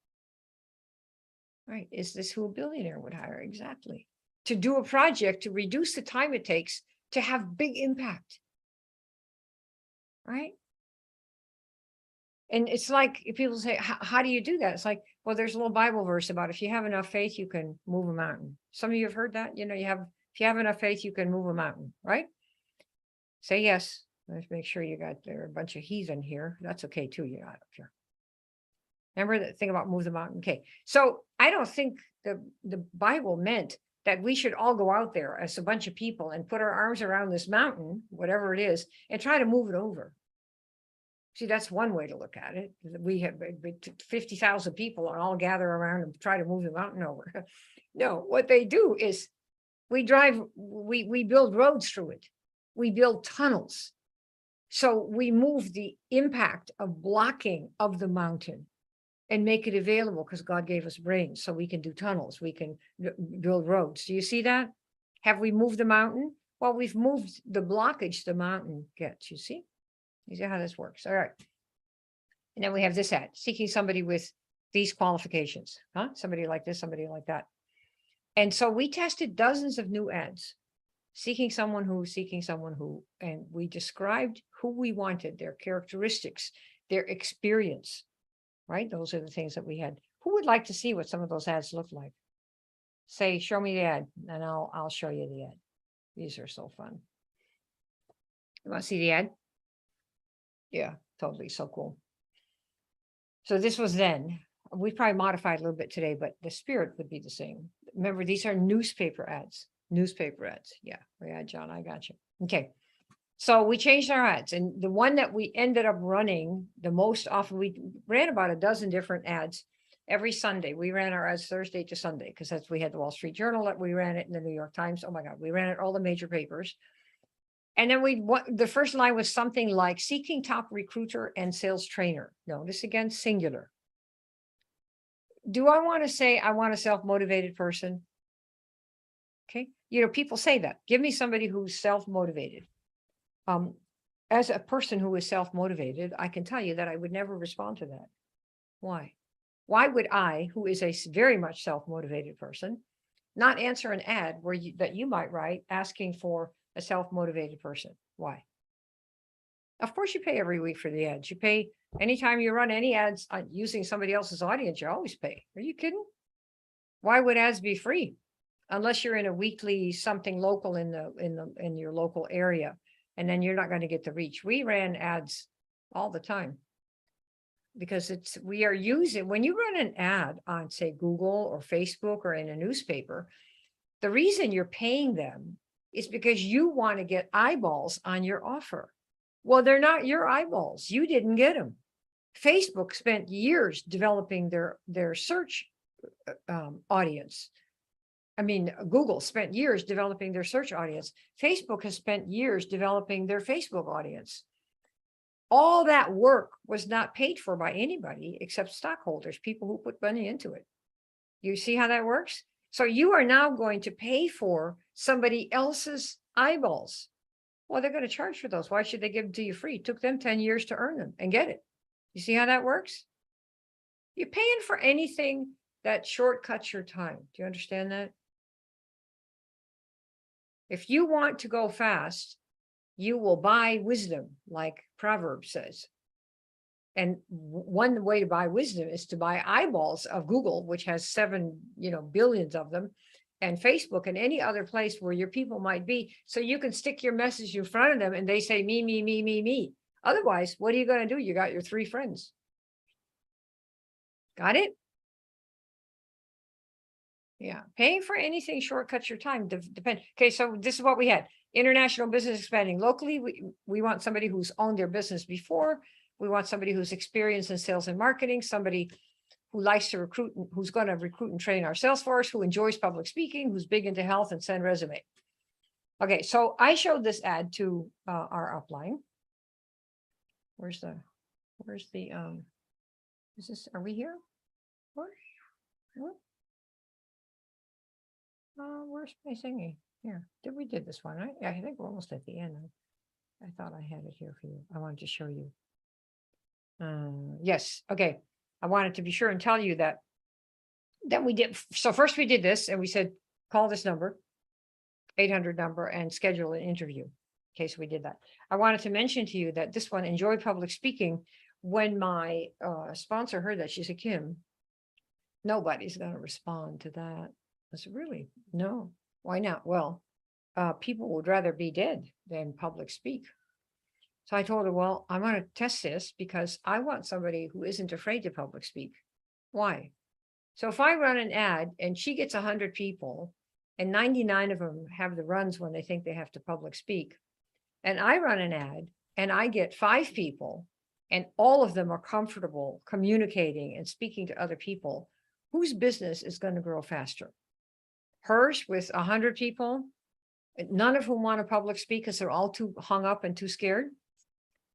Right? Is this who a billionaire would hire? Exactly. To do a project to reduce the time it takes to have big impact. Right? And it's like, if people say, how do you do that? It's like, well, there's a little Bible verse about if you have enough faith, you can move a mountain. Some of you have heard that, if you have enough faith, you can move a mountain, right? Say yes. Let's make sure there are a bunch of heathen here. That's okay too. I don't care. Remember that thing about move the mountain? Okay. So I don't think the Bible meant that we should all go out there as a bunch of people and put our arms around this mountain, whatever it is, and try to move it over. See, that's one way to look at it. We have 50,000 people and all gather around and try to move the mountain over. No, what they do is we build roads through it. We build tunnels. So we move the impact of blocking of the mountain and make it available because God gave us brains so we can do tunnels. We can build roads. Do you see that? Have we moved the mountain? Well, we've moved the blockage the mountain gets, you see? You see how this works. All right. And then we have this ad, seeking somebody with these qualifications, somebody like this, somebody like that. And so we tested dozens of new ads, seeking someone who, and we described who we wanted, their characteristics, their experience, right? Those are the things that we had. Who would like to see what some of those ads look like? Say, show me the ad, and I'll show you the ad. These are so fun. You want to see the ad? Yeah, totally. So cool. So this was then. We probably modified a little bit today, but the spirit would be the same. Remember, these are newspaper ads. Newspaper ads. Yeah, John, I got you. Okay. So we changed our ads, and the one that we ended up running the most often, we ran about a dozen different ads every Sunday. We ran our ads Thursday to Sunday because we had the Wall Street Journal, that we ran it in the New York Times. Oh my God, we ran it all the major papers. And then the first line was something like seeking top recruiter and sales trainer. Notice again, singular. Do I want to say I want a self-motivated person? Okay. People say that. Give me somebody who's self-motivated. As a person who is self-motivated, I can tell you that I would never respond to that. Why? Why would I, who is a very much self-motivated person, not answer an ad that you might write asking for a self-motivated person? Why? Of course you pay every week for the ads. You pay anytime you run any ads using somebody else's audience, you always pay. Are you kidding? Why would ads be free? Unless you're in a weekly something local in your local area, and then you're not going to get the reach. We ran ads all the time because we are using, when you run an ad on, say, Google or Facebook or in a newspaper, the reason you're paying them is because you want to get eyeballs on your offer. Well, they're not your eyeballs. You didn't get them. Facebook spent years developing their search audience. I mean, Google spent years developing their search audience. Facebook has spent years developing their Facebook audience. All that work was not paid for by anybody except stockholders, people who put money into it. You see how that works? So you are now going to pay for somebody else's eyeballs. Well, they're going to charge for those. Why should they give them to you free? It took them 10 years to earn them and get it. You see how that works? You're paying for anything that shortcuts your time. Do you understand that? If you want to go fast, you will buy wisdom, like Proverbs says. And one way to buy wisdom is to buy eyeballs of Google, which has 7, billions of them, and Facebook and any other place where your people might be. So you can stick your message in front of them and they say, me, me, me, me, me. Otherwise, what are you going to do? You got your 3 friends. Got it? Yeah. Paying for anything shortcuts your time. Depend. Okay. So this is what we had. International business expanding. Locally, we want somebody who's owned their business before. We want somebody who's experienced in sales and marketing, somebody who likes to recruit, who's going to recruit and train our sales force, who enjoys public speaking, who's big into health, and send resume. Okay, so I showed this ad to our upline. Where's the, is this, are we here? Where's my thingy? Here, we did this one, right? Yeah, I think we're almost at the end. I thought I had it here for you. I wanted to show you. Yes, okay. I wanted to be sure and tell you that. Then we did, so first we did this and we said, call this number, 800 number, and schedule an interview. Okay, so we did that. I wanted to mention to you that this one, Enjoy Public Speaking, when my sponsor heard that, she said, Kim, nobody's going to respond to that. I said, really? No. Why not? Well, people would rather be dead than public speak. So I told her, well, I'm going to test this because I want somebody who isn't afraid to public speak. Why? So if I run an ad and she gets 100 people and 99 of them have the runs when they think they have to public speak, and I run an ad and I get 5 people and all of them are comfortable communicating and speaking to other people, whose business is going to grow faster? Hers with 100 people, none of whom want to public speak because they're all too hung up and too scared?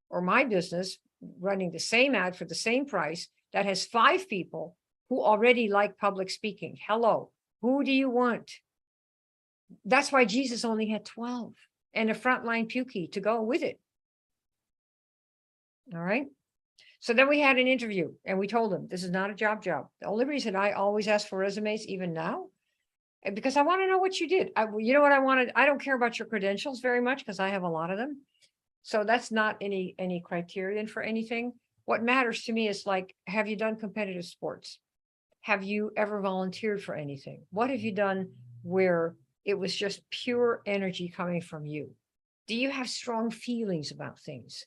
Or my business running the same ad for the same price that has 5 people who already like public speaking? Hello, who do you want? That's why Jesus only had 12 and a frontline pukey to go with it. All right. So then we had an interview and we told them this is not a job. The only reason I always ask for resumes, even now, because I want to know what you did. You know what I wanted? I don't care about your credentials very much because I have a lot of them. So that's not any criterion for anything. What matters to me is like, have you done competitive sports? Have you ever volunteered for anything? What have you done where it was just pure energy coming from you? Do you have strong feelings about things?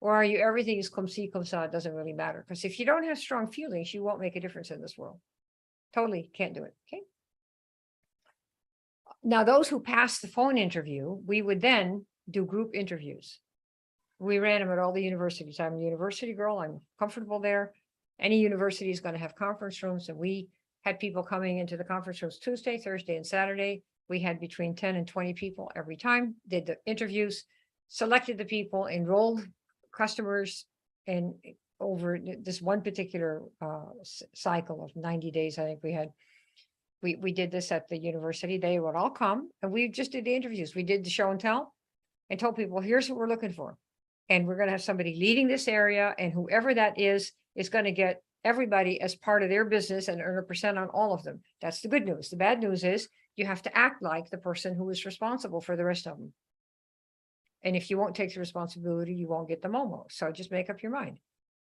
Or are you, everything is comme ci, comme ça, it doesn't really matter? Because if you don't have strong feelings, you won't make a difference in this world. Totally can't do it, okay? Now, those who passed the phone interview, we would then do group interviews. We ran them at all the universities. I'm a university girl. I'm comfortable there. Any university is going to have conference rooms, and we had people coming into the conference rooms Tuesday, Thursday, and Saturday. We had between 10 and 20 people every time, did the interviews, selected the people, enrolled customers, and over this one particular cycle of 90 days, I think we did this at the university. They would all come and we just did the interviews. We did the show and tell and told people, here's what we're looking for. And we're going to have somebody leading this area, and whoever that is going to get everybody as part of their business and earn 1% on all of them. That's the good news. The bad news is you have to act like the person who is responsible for the rest of them. And if you won't take the responsibility, you won't get the Momo. So just make up your mind.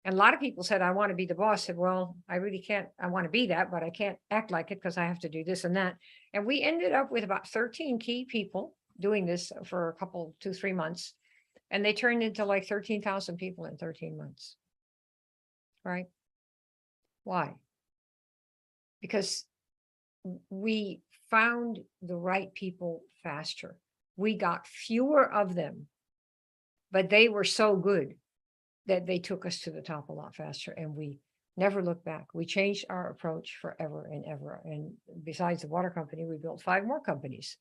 And a lot of people said, I want to be the boss. I said, well, I really can't. I want to be that, but I can't act like it because I have to do this and that. And we ended up with about 13 key people doing this for a couple, 2-3 months. And they turned into like 13,000 people in 13 months. Right? Why? Because we found the right people faster. We got fewer of them, but they were so good that they took us to the top a lot faster, and we never looked back. We changed our approach forever and ever. And besides the water company, we built 5 more companies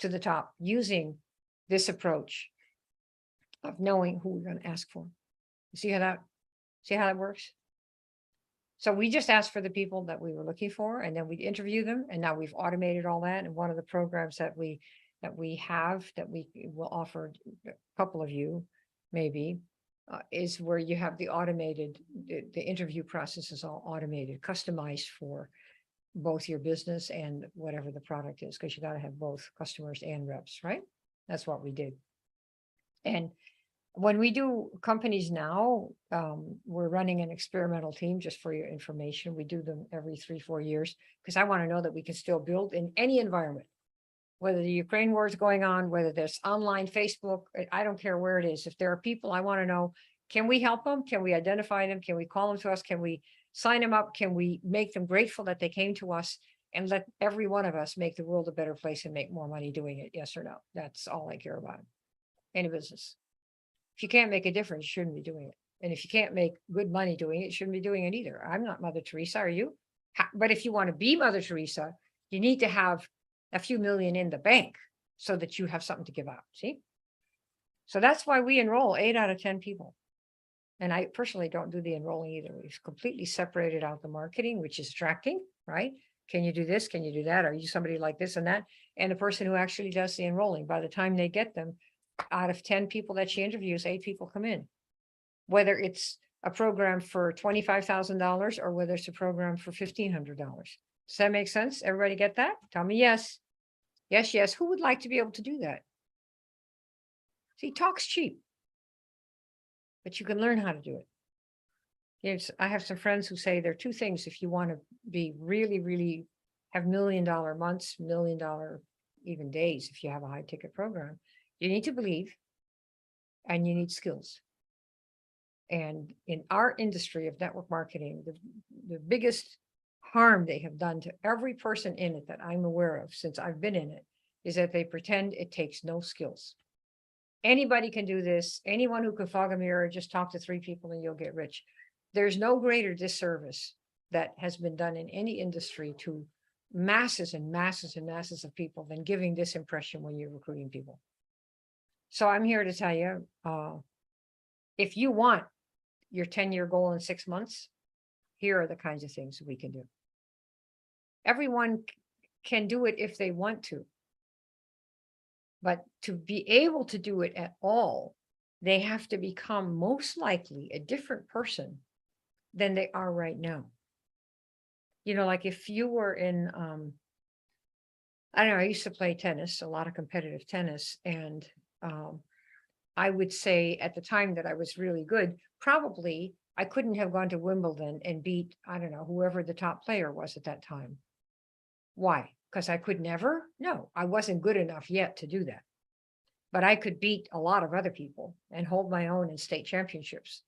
to the top using this approach of knowing who we're going to ask for. See how that works? So we just asked for the people that we were looking for, and then we'd interview them. And now we've automated all that. And one of the programs that we will offer a couple of you maybe is where you have the automated, the interview process is all automated, customized for both your business and whatever the product is, because you got to have both customers and reps, right? That's what we did. And when we do companies now, we're running an experimental team, just for your information. We do them every 3-4 years because I want to know that we can still build in any environment, whether the Ukraine war is going on, whether there's online Facebook, I don't care where it is. If there are people, I want to know, can we help them? Can we identify them? Can we call them to us? Can we sign them up? Can we make them grateful that they came to us, and let every one of us make the world a better place and make more money doing it? Yes or no? That's all I care about. Any business. If you can't make a difference, you shouldn't be doing it. And if you can't make good money doing it, you shouldn't be doing it either. I'm not Mother Teresa, are you? But if you want to be Mother Teresa, you need to have a few million in the bank so that you have something to give out. See? So that's why we enroll 8 out of 10 people. And I personally don't do the enrolling either. We've completely separated out the marketing, which is attracting, right? Can you do this? Can you do that? Are you somebody like this and that? And the person who actually does the enrolling, by the time they get them, out of 10 people that she interviews, 8 people come in. Whether it's a program for $25,000 or whether it's a program for $1,500. Does that make sense? Everybody get that? Tell me yes. Yes, yes. Who would like to be able to do that? See, talk's cheap, but you can learn how to do it. Yes, I have some friends who say there are 2 things if you want to be really, really have $1 million months, $1 million even days if you have a high ticket program. You need to believe and you need skills. And in our industry of network marketing, the biggest harm they have done to every person in it that I'm aware of since I've been in it is that they pretend it takes no skills. Anybody can do this. Anyone who can fog a mirror, just talk to 3 people and you'll get rich. There's no greater disservice that has been done in any industry to masses and masses and masses of people than giving this impression when you're recruiting people. So I'm here to tell you, if you want your 10-year goal in 6 months, here are the kinds of things we can do. Everyone can do it if they want to. But to be able to do it at all, they have to become most likely a different person than they are right now. You know, like if you were in, I don't know, I used to play tennis, a lot of competitive tennis. And I would say at the time that I was really good, probably I couldn't have gone to Wimbledon and beat, I don't know, whoever the top player was at that time. Why? Because I could never? No, I wasn't good enough yet to do that. But I could beat a lot of other people and hold my own in state championships.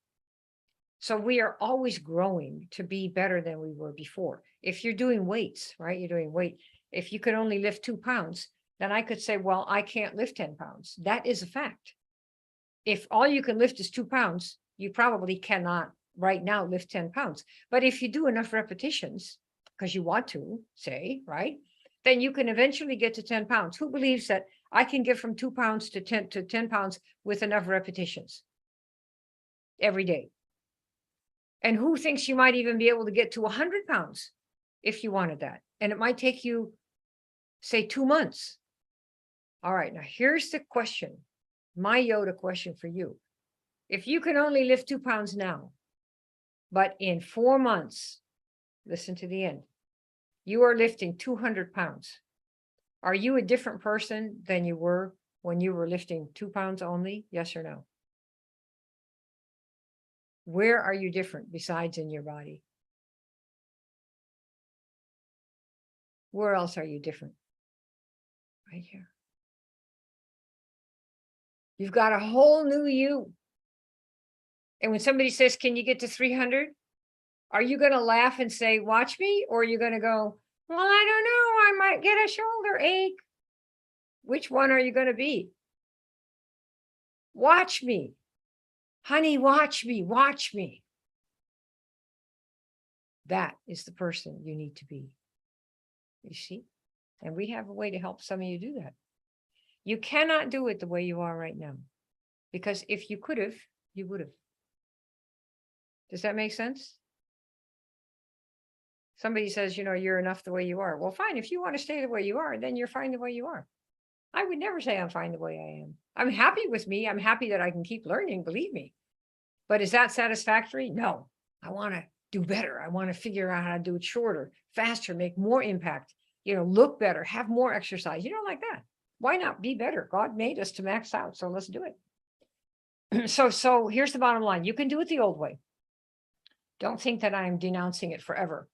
So we are always growing to be better than we were before. If you're doing weights, right? You're doing weight. If you could only lift 2 pounds, then I could say, well, I can't lift 10 pounds. That is a fact. If all you can lift is 2 pounds, you probably cannot right now lift 10 pounds. But if you do enough repetitions, because you want to, say, right, then you can eventually get to 10 pounds. Who believes that I can get from 2 pounds to 10 pounds with enough repetitions every day? And who thinks you might even be able to get to 100 pounds if you wanted that? And it might take you, say, 2 months. All right, now here's the question, my Yoda question for you. If you can only lift 2 pounds now, but in 4 months, listen to the end, you are lifting 200 pounds. Are you a different person than you were when you were lifting 2 pounds only? Yes or no? Where are you different besides in your body? Where else are you different? Right here. You've got a whole new you. And when somebody says, can you get to 300? Are you going to laugh and say, watch me? Or are you going to go, well, I don't know, I might get a shoulder ache. Which one are you going to be? Watch me. Honey, watch me, watch me. That is the person you need to be. You see? And we have a way to help some of you do that. You cannot do it the way you are right now. Because if you could have, you would have. Does that make sense? Somebody says, you know, you're enough the way you are. Well, fine. If you want to stay the way you are, then you're fine the way you are. I would never say I'm fine the way I am. I'm happy with me. I'm happy that I can keep learning, believe me. But is that satisfactory? No. I want to do better. I want to figure out how to do it shorter, faster, make more impact, you know, look better, have more exercise. You don't like that. Why not be better? God made us to max out. So let's do it. So here's the bottom line. You can do it the old way. Don't think that I'm denouncing it forever.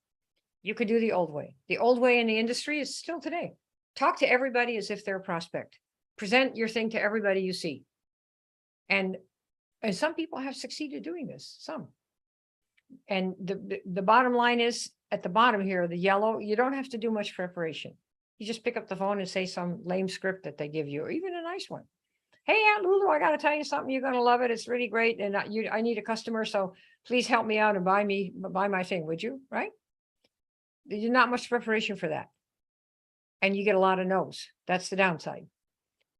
You could do the old way. The old way in the industry is still today. Talk to everybody as if they're a prospect. Present your thing to everybody you see. And some people have succeeded doing this, some. And the bottom line is at the bottom here, the yellow, you don't have to do much preparation. You just pick up the phone and say some lame script that they give you, or even a nice one. hey, Aunt Lulu, I got to tell you something. You're going to love it. It's really great. And I need a customer. So please help me out and buy my thing. Would you? Right? There's not much preparation for that. And you get a lot of no's. That's the downside.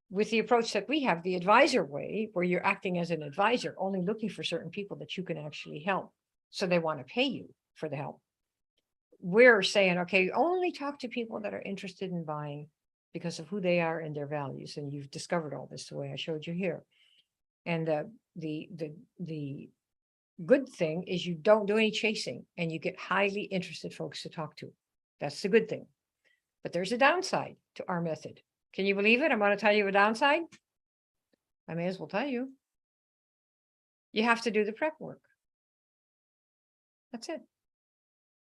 With the approach that we have, the advisor way, where you're acting as an advisor, only looking for certain people that you can actually help. So they want to pay you for the help. We're saying, okay, only talk to people that are interested in buying because of who they are and their values. And you've discovered all this the way I showed you here. And the good thing is you don't do any chasing and you get highly interested folks to talk to. That's the good thing. But there's a downside to our method. Can you believe it? I'm going to tell you a downside. I may as well tell you. You have to do the prep work. That's it.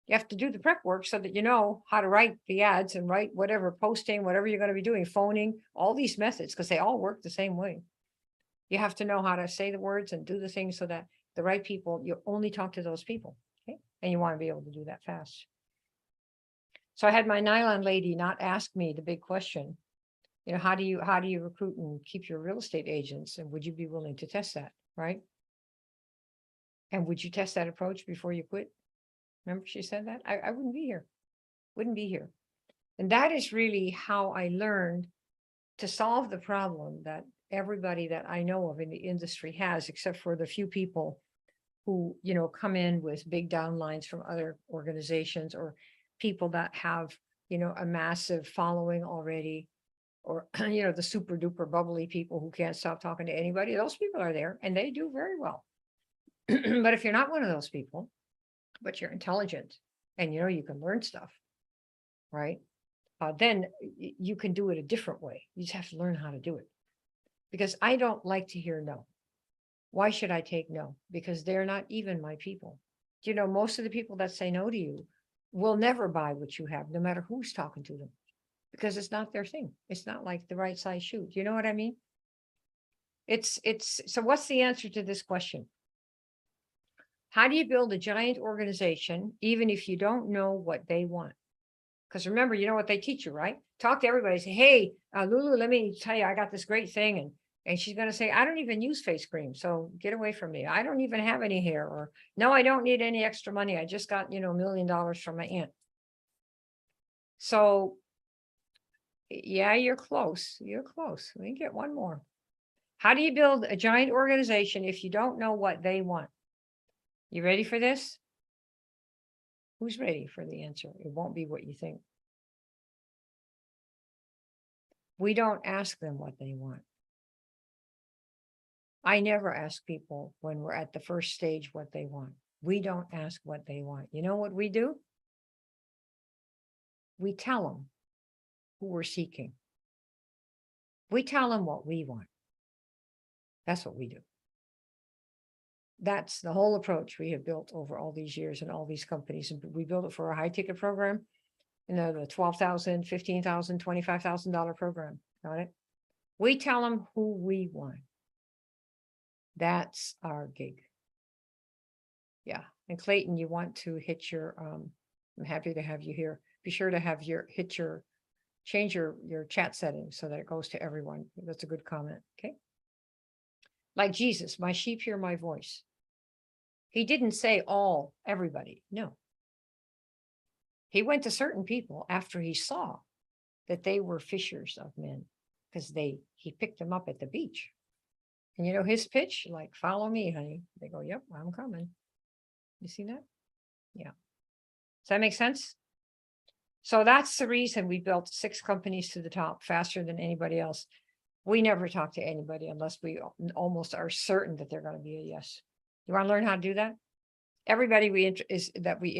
You have to do the prep work so that you know how to write the ads and write whatever, posting, whatever you're going to be doing, phoning, all these methods, because they all work the same way. You have to know how to say the words and do the things so that the right people, you only talk to those people. Okay. And you want to be able to do that fast. So I had my nylon lady not ask me the big question, you know, how do you recruit and keep your real estate agents? And would you be willing to test that? Right. And would you test that approach before you quit? Remember she said that? I wouldn't be here. Wouldn't be here. And that is really how I learned to solve the problem that everybody that I know of in the industry has, except for the few people who, you know, come in with big downlines from other organizations or people that have, you know, a massive following already, or, you know, the super duper bubbly people who can't stop talking to anybody. Those people are there and they do very well. But if you're not one of those people, but you're intelligent and you know you can learn stuff, right? Then you can do it a different way. You just have to learn how to do it. Because I don't like to hear no. Why should I take no? Because they're not even my people. You know, most of the people that say no to you will never buy what you have, no matter who's talking to them, because it's not their thing. It's not like the right size shoe. Do you know what I mean? So what's the answer to this question? How do you build a giant organization, even if you don't know what they want? Because remember, you know what they teach you, right? Talk to everybody. Say, hey, Lulu, let me tell you, I got this great thing. And she's going to say, I don't even use face cream. So get away from me. I don't even have any hair. Or no, I don't need any extra money. I just got, you know, $1 million from my aunt. So yeah, you're close. You're close. Let me get one more. How do you build a giant organization if you don't know what they want? You ready for this? Who's ready for the answer? It won't be what you think. We don't ask them what they want. I never ask people when we're at the first stage what they want. We don't ask what they want. You know what we do? We tell them who we're seeking. We tell them what we want. That's what we do. That's the whole approach we have built over all these years and all these companies. And we built it for a high ticket program, you know, the $12,000, $15,000, $25,000 program. Got it? We tell them who we want. That's our gig. Yeah. And Clayton, you want to hit your, I'm happy to have you here. Be sure to have change your chat settings so that it goes to everyone. That's a good comment. Okay. Like Jesus, my sheep hear my voice. He didn't say everybody. No. He went to certain people after he saw that they were fishers of men, because he picked them up at the beach. And you know his pitch, like, follow me, honey. They go, yep, I'm coming. You see that? Yeah. Does that make sense? So that's the reason we built 6 companies to the top faster than anybody else. We never talk to anybody unless we almost are certain that they're going to be a yes. You want to learn how to do that? Everybody that we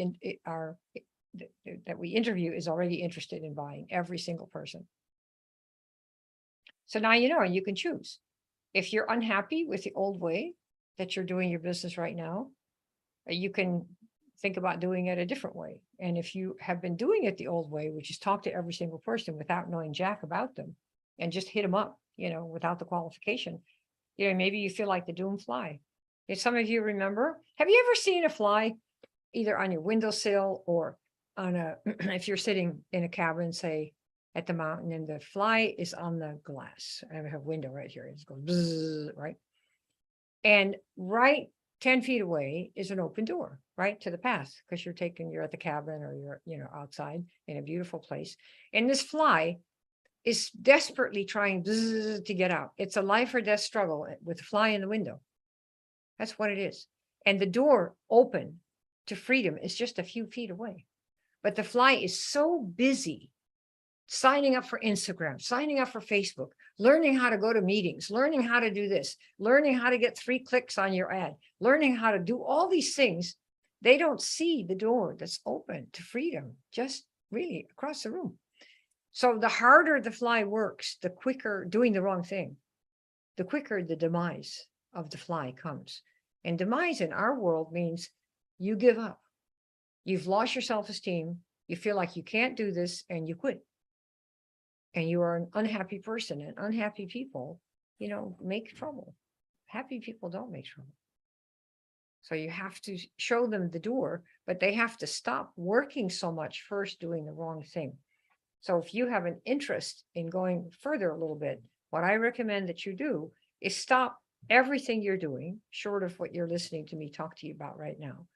interview is already interested in buying, every single person. So now you know, you can choose. If you're unhappy with the old way that you're doing your business right now, you can think about doing it a different way. And if you have been doing it the old way, which is talk to every single person without knowing jack about them and just hit them up, you know, without the qualification, you know, maybe you feel like the doomed fly. If some of you remember, have you ever seen a fly either on your windowsill or on if you're sitting in a cabin, say, at the mountain, and the fly is on the glass. I have a window right here. It goes bzzz, right? And right 10 feet away is an open door, right to the path, because you're at the cabin, or you're, outside in a beautiful place. And this fly is desperately trying to get out. It's a life or death struggle with the fly in the window. That's what it is. And the door open to freedom is just a few feet away. But the fly is so busy signing up for Instagram, signing up for Facebook, learning how to go to meetings, learning how to do this, learning how to get 3 clicks on your ad, learning how to do all these things. They don't see the door that's open to freedom, just really across the room. So the harder the fly works, the quicker doing the wrong thing, the quicker the demise of the fly comes. And demise in our world means you give up. You've lost your self-esteem. You feel like you can't do this, and you quit. And you are an unhappy person, and unhappy people, make trouble. Happy people don't make trouble. So you have to show them the door, but they have to stop working so much first, doing the wrong thing. So if you have an interest in going further a little bit, what I recommend that you do is stop everything you're doing, short of what you're listening to me talk to you about right now.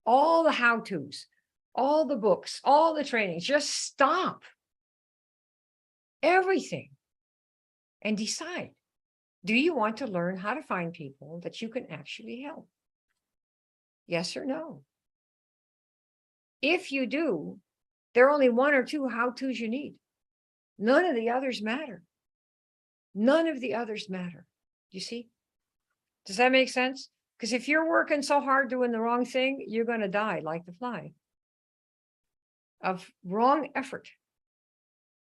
All the how-tos, all the books, all the trainings, just stop everything and decide, do you want to learn how to find people that you can actually help? Yes or no? If you do, there are only 1 or 2 how-tos you need. None of the others matter. None of the others matter. You see? Does that make sense? Because if you're working so hard doing the wrong thing, you're going to die like the fly of wrong effort.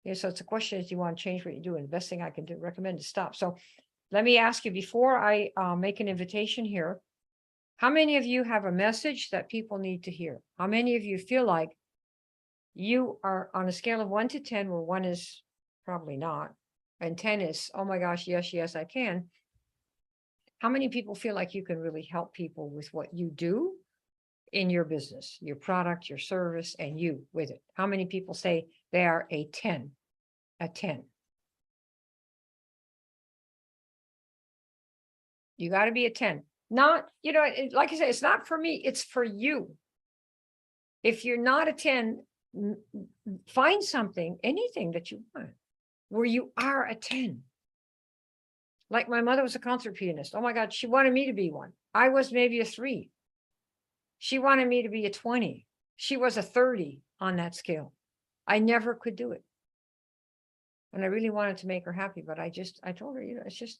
Yeah, so it's a question, is you want to change what you do? And the best thing I can recommend is stop. So let me ask you, before I make an invitation here, how many of you have a message that people need to hear? How many of you feel like you are on a scale of 1 to 10, where 1 is probably not, and 10 is, oh my gosh, yes, I can. How many people feel like you can really help people with what you do in your business, your product, your service, and you with it? How many people say they are a 10? A 10. You got to be a 10. Not, like I say, it's not for me, it's for you. If you're not a 10, find something, anything that you want, where you are a 10. Like my mother was a concert pianist. Oh my God, she wanted me to be one. I was maybe a 3. She wanted me to be a 20. She was a 30 on that scale. I never could do it. And I really wanted to make her happy, but I told her, it's just,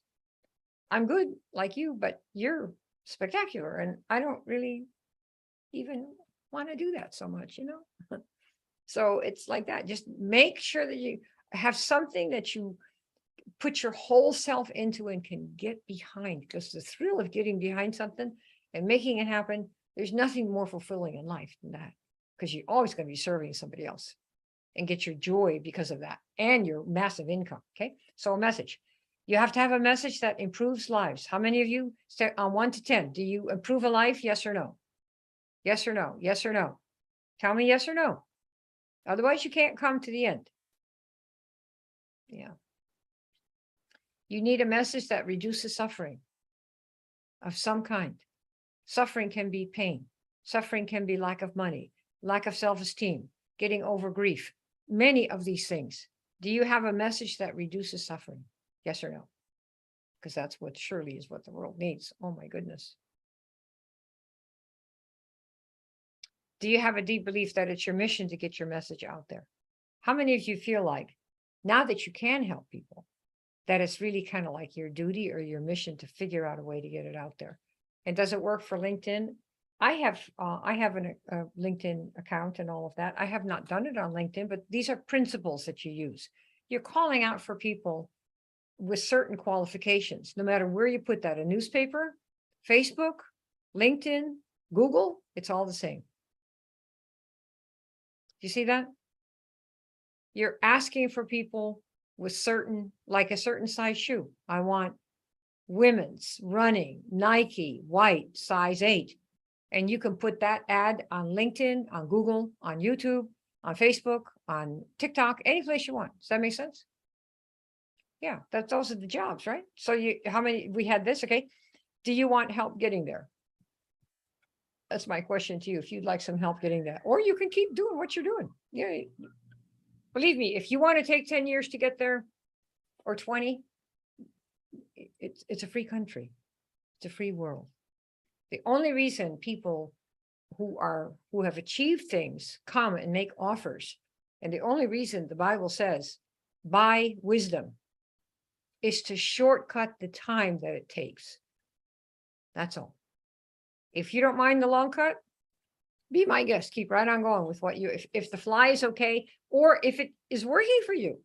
I'm good like you, but you're spectacular. And I don't really even want to do that so much, So it's like that. Just make sure that you have something that you put your whole self into and can get behind, because the thrill of getting behind something and making it happen, there's nothing more fulfilling in life than that, because you're always going to be serving somebody else and get your joy because of that and your massive income. Okay. So a message, you have to have a message that improves lives. How many of you start on 1 to 10? Do you improve a life? Yes or no? Yes or no? Yes or no? Tell me yes or no. Otherwise you can't come to the end. Yeah. You need a message that reduces suffering of some kind. Suffering can be pain. Suffering can be lack of money, lack of self-esteem, getting over grief, many of these things. Do you have a message that reduces suffering? Yes or no? Because that's what surely is what the world needs. Oh my goodness. Do you have a deep belief that it's your mission to get your message out there? How many of you feel like, now that you can help people, that it's really kind of like your duty or your mission to figure out a way to get it out there? And does it work for LinkedIn? I have a LinkedIn account and all of that. I have not done it on LinkedIn, but these are principles that you use. You're calling out for people with certain qualifications, no matter where you put that, a newspaper, Facebook, LinkedIn, Google, it's all the same. Do you see that? You're asking for people with like a certain size shoe. I want women's running, Nike, white, size 8. And you can put that ad on LinkedIn, on Google, on YouTube, on Facebook, on TikTok, any place you want. Does that make sense? Yeah, those are the jobs, right? So how many, we had this, okay. Do you want help getting there? That's my question to you. If you'd like some help getting that, or you can keep doing what you're doing. Yeah. Believe me, if you want to take 10 years to get there or 20, it's a free country. It's a free world. The only reason people who have achieved things come and make offers, and the only reason the Bible says buy wisdom, is to shortcut the time that it takes. That's all. If you don't mind the long cut, be my guest. Keep right on going with what you, if the fly is okay, or if it is working for you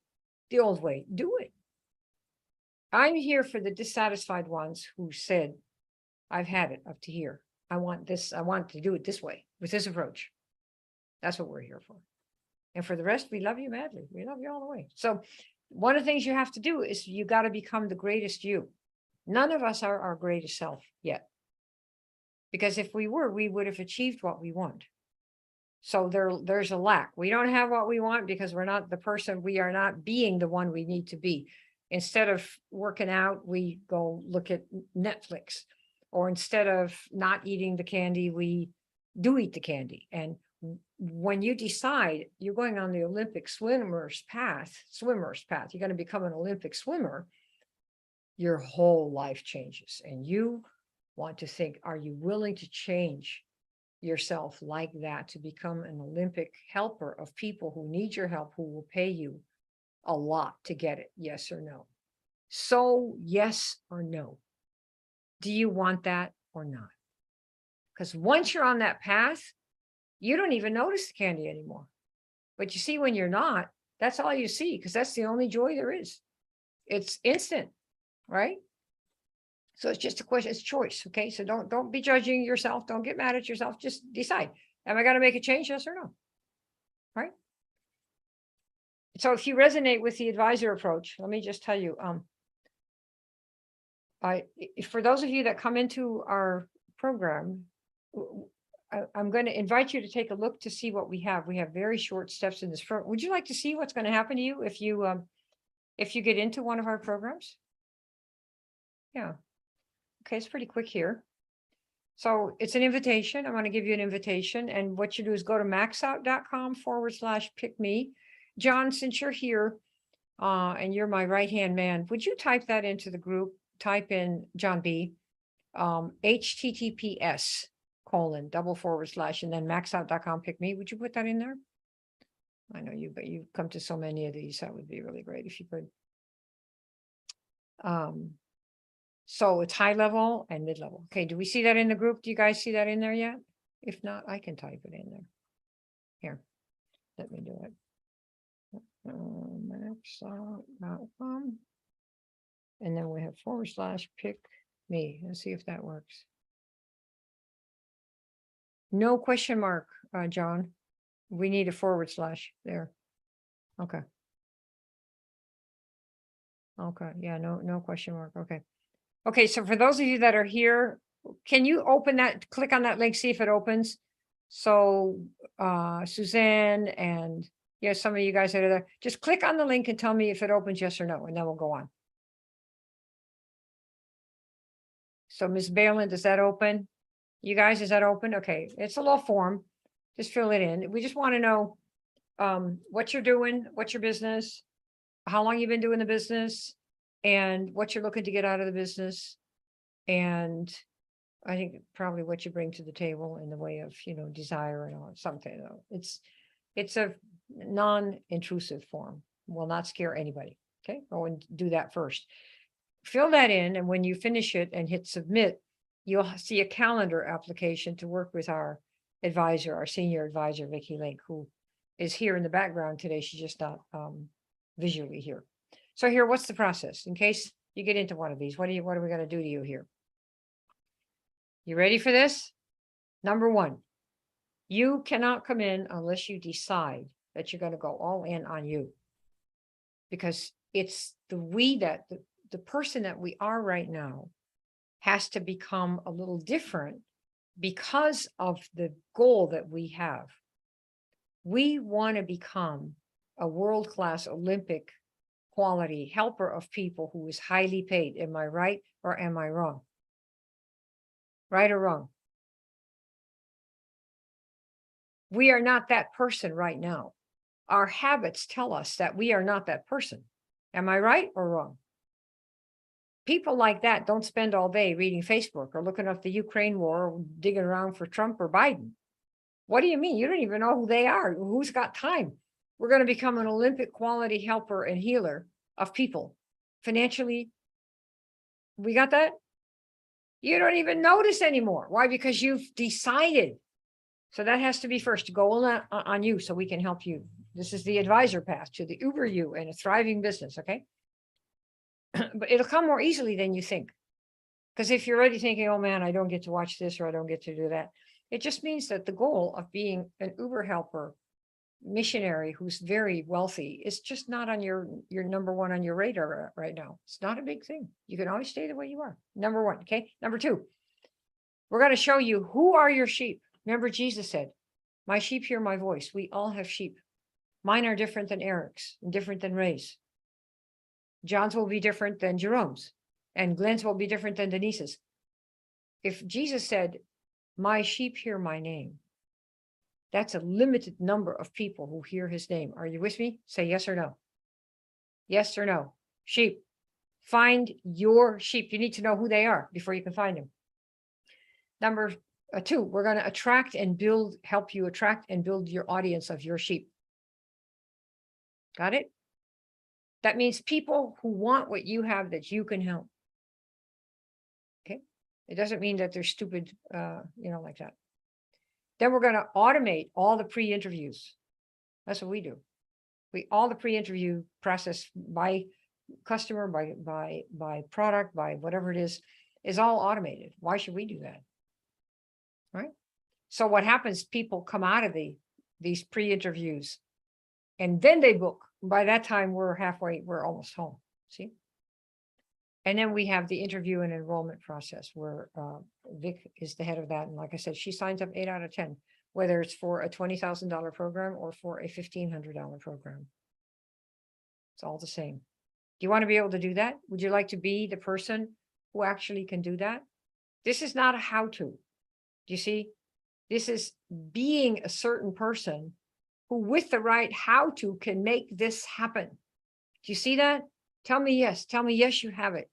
the old way, do it. I'm here for the dissatisfied ones who said, I've had it up to here. I want this. I want to do it this way with this approach. That's what we're here for. And for the rest, we love you madly. We love you all the way. So one of the things you have to do is you got to become the greatest you. None of us are our greatest self yet. Because if we were, we would have achieved what we want. So there's a lack. We don't have what we want because we're not the person, we are not being the one we need to be. Instead of working out, we go look at Netflix. Or instead of not eating the candy, we do eat the candy. And when you decide you're going on the Olympic swimmer's path, you're going to become an Olympic swimmer, your whole life changes. And you want to think, are you willing to change yourself like that to become an Olympic helper of people who need your help, who will pay you a lot to get it? Yes or no? So yes or no? Do you want that or not? Because once you're on that path, you don't even notice the candy anymore. But you see, when you're not, that's all you see, because that's the only joy there is. It's instant, right? So it's just a question, it's choice. Okay. So don't be judging yourself. Don't get mad at yourself. Just decide, am I going to make a change? Yes or no? Right. So if you resonate with the advisor approach, let me just tell you, for those of you that come into our program, I'm going to invite you to take a look to see what we have. We have very short steps in this program. Would you like to see what's going to happen to you if you get into one of our programs? Yeah. Okay, it's pretty quick here. So it's an invitation. I'm going to give you an invitation. And what you do is go to maxout.com/pick-me. John, since you're here and you're my right-hand man, would you type that into the group? Type in John B. HTTPS:// and then maxout.com/pick-me. Would you put that in there? I know you, but you've come to so many of these. That would be really great if you could. So it's high level and mid level. Okay, do we see that in the group? Do you guys see that in there yet? If not, I can type it in there. Here, let me do it. Maxout.com. And then we have /pick-me. Let's see if that works. No question mark, John. We need a / there. Okay. Okay, yeah, no question mark. Okay. Okay, so for those of you that are here, can you open that, click on that link, see if it opens? So Suzanne and some of you guys that are there, just click on the link and tell me if it opens, yes or no, and then we'll go on. So Ms. Balin, does that open? You guys, is that open? Okay, it's a little form. Just fill it in. We just want to know what you're doing, what's your business, how long you've been doing the business, and what you're looking to get out of the business. And I think probably what you bring to the table in the way of, desire and all something. It's a non-intrusive form. Will not scare anybody. Okay, go and do that first. Fill that in, and when you finish it and hit submit, you'll see a calendar application to work with our advisor, our senior advisor, Vicki Lake, who is here in the background today. She's just not visually here. So here, what's the process? In case you get into one of these, what are we going to do to you here? You ready for this? Number one, you cannot come in unless you decide that you're going to go all in on you. Because it's the person that we are right now has to become a little different because of the goal that we have. We want to become a world-class Olympic quality helper of people who is highly paid. Am I right or am I wrong? Right or wrong? We are not that person right now. Our habits tell us that we are not that person. Am I right or wrong? People like that don't spend all day reading Facebook or looking up the Ukraine war or digging around for Trump or Biden. What do you mean? You don't even know who they are. Who's got time? We're going to become an Olympic quality helper and healer of people financially. We got that? You don't even notice anymore. Why? Because you've decided. So that has to be first. Goal on you so we can help you. This is the advisor path to the Uber you and a thriving business. Okay. But it'll come more easily than you think. Because if you're already thinking, oh man, I don't get to watch this or I don't get to do that, it just means that the goal of being an Uber helper missionary who's very wealthy is just not on your number one on your radar right now. It's not a big thing. You can always stay the way you are. Number one. Okay. Number two, we're going to show you who are your sheep. Remember, Jesus said, my sheep hear my voice. We all have sheep. Mine are different than Eric's and different than Ray's. John's will be different than Jerome's, and Glenn's will be different than Denise's. If Jesus said, my sheep hear my name, that's a limited number of people who hear his name. Are you with me? Say yes or no. Yes or no. Sheep. Find your sheep. You need to know who they are before you can find them. Number two, we're going to attract and build, help you attract and build your audience of your sheep. Got it? That means people who want what you have that you can help. Okay. It doesn't mean that they're stupid, like that. Then we're going to automate all the pre-interviews. That's what we do. All the pre-interview process by customer, by product, by whatever it is all automated. Why should we do that? Right? So what happens, people come out of these pre-interviews and then they book. By that time, we're almost home. See? And then we have the interview and enrollment process where Vic is the head of that. And like I said, she signs up 8 out of 10, whether it's for a $20,000 program or for a $1,500 program. It's all the same. Do you want to be able to do that? Would you like to be the person who actually can do that? This is not a how-to. Do you see? This is being a certain person who with the right how-to can make this happen. Do you see that? Tell me yes. Tell me yes, you have it.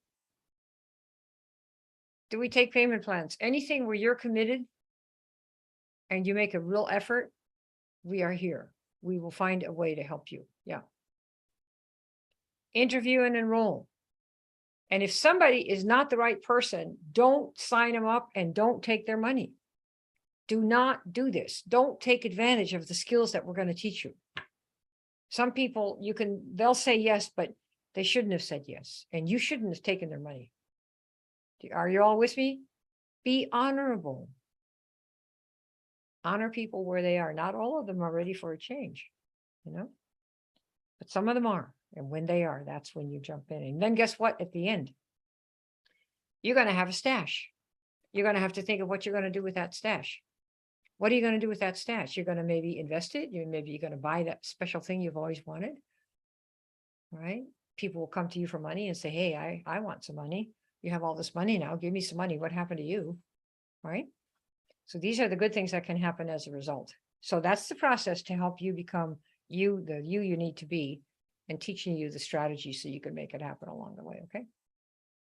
Do we take payment plans? Anything where you're committed and you make a real effort, we are here. We will find a way to help you. Yeah. Interview and enroll. And if somebody is not the right person, don't sign them up and don't take their money. Do not do this. Don't take advantage of the skills that we're going to teach you. Some people, they'll say yes, but they shouldn't have said yes. And you shouldn't have taken their money. Are you all with me? Be honorable. Honor people where they are. Not all of them are ready for a change, but some of them are. And when they are, that's when you jump in. And then guess what? At the end, you're going to have a stash. You're going to have to think of what you're going to do with that stash. What are you going to do with that stash? You're going to maybe invest it. Maybe you're going to buy that special thing you've always wanted. Right? People will come to you for money and say, hey, I want some money. You have all this money now. Give me some money. What happened to you? Right? So these are the good things that can happen as a result. So that's the process to help you become the you need to be, and teaching you the strategy so you can make it happen along the way. Okay.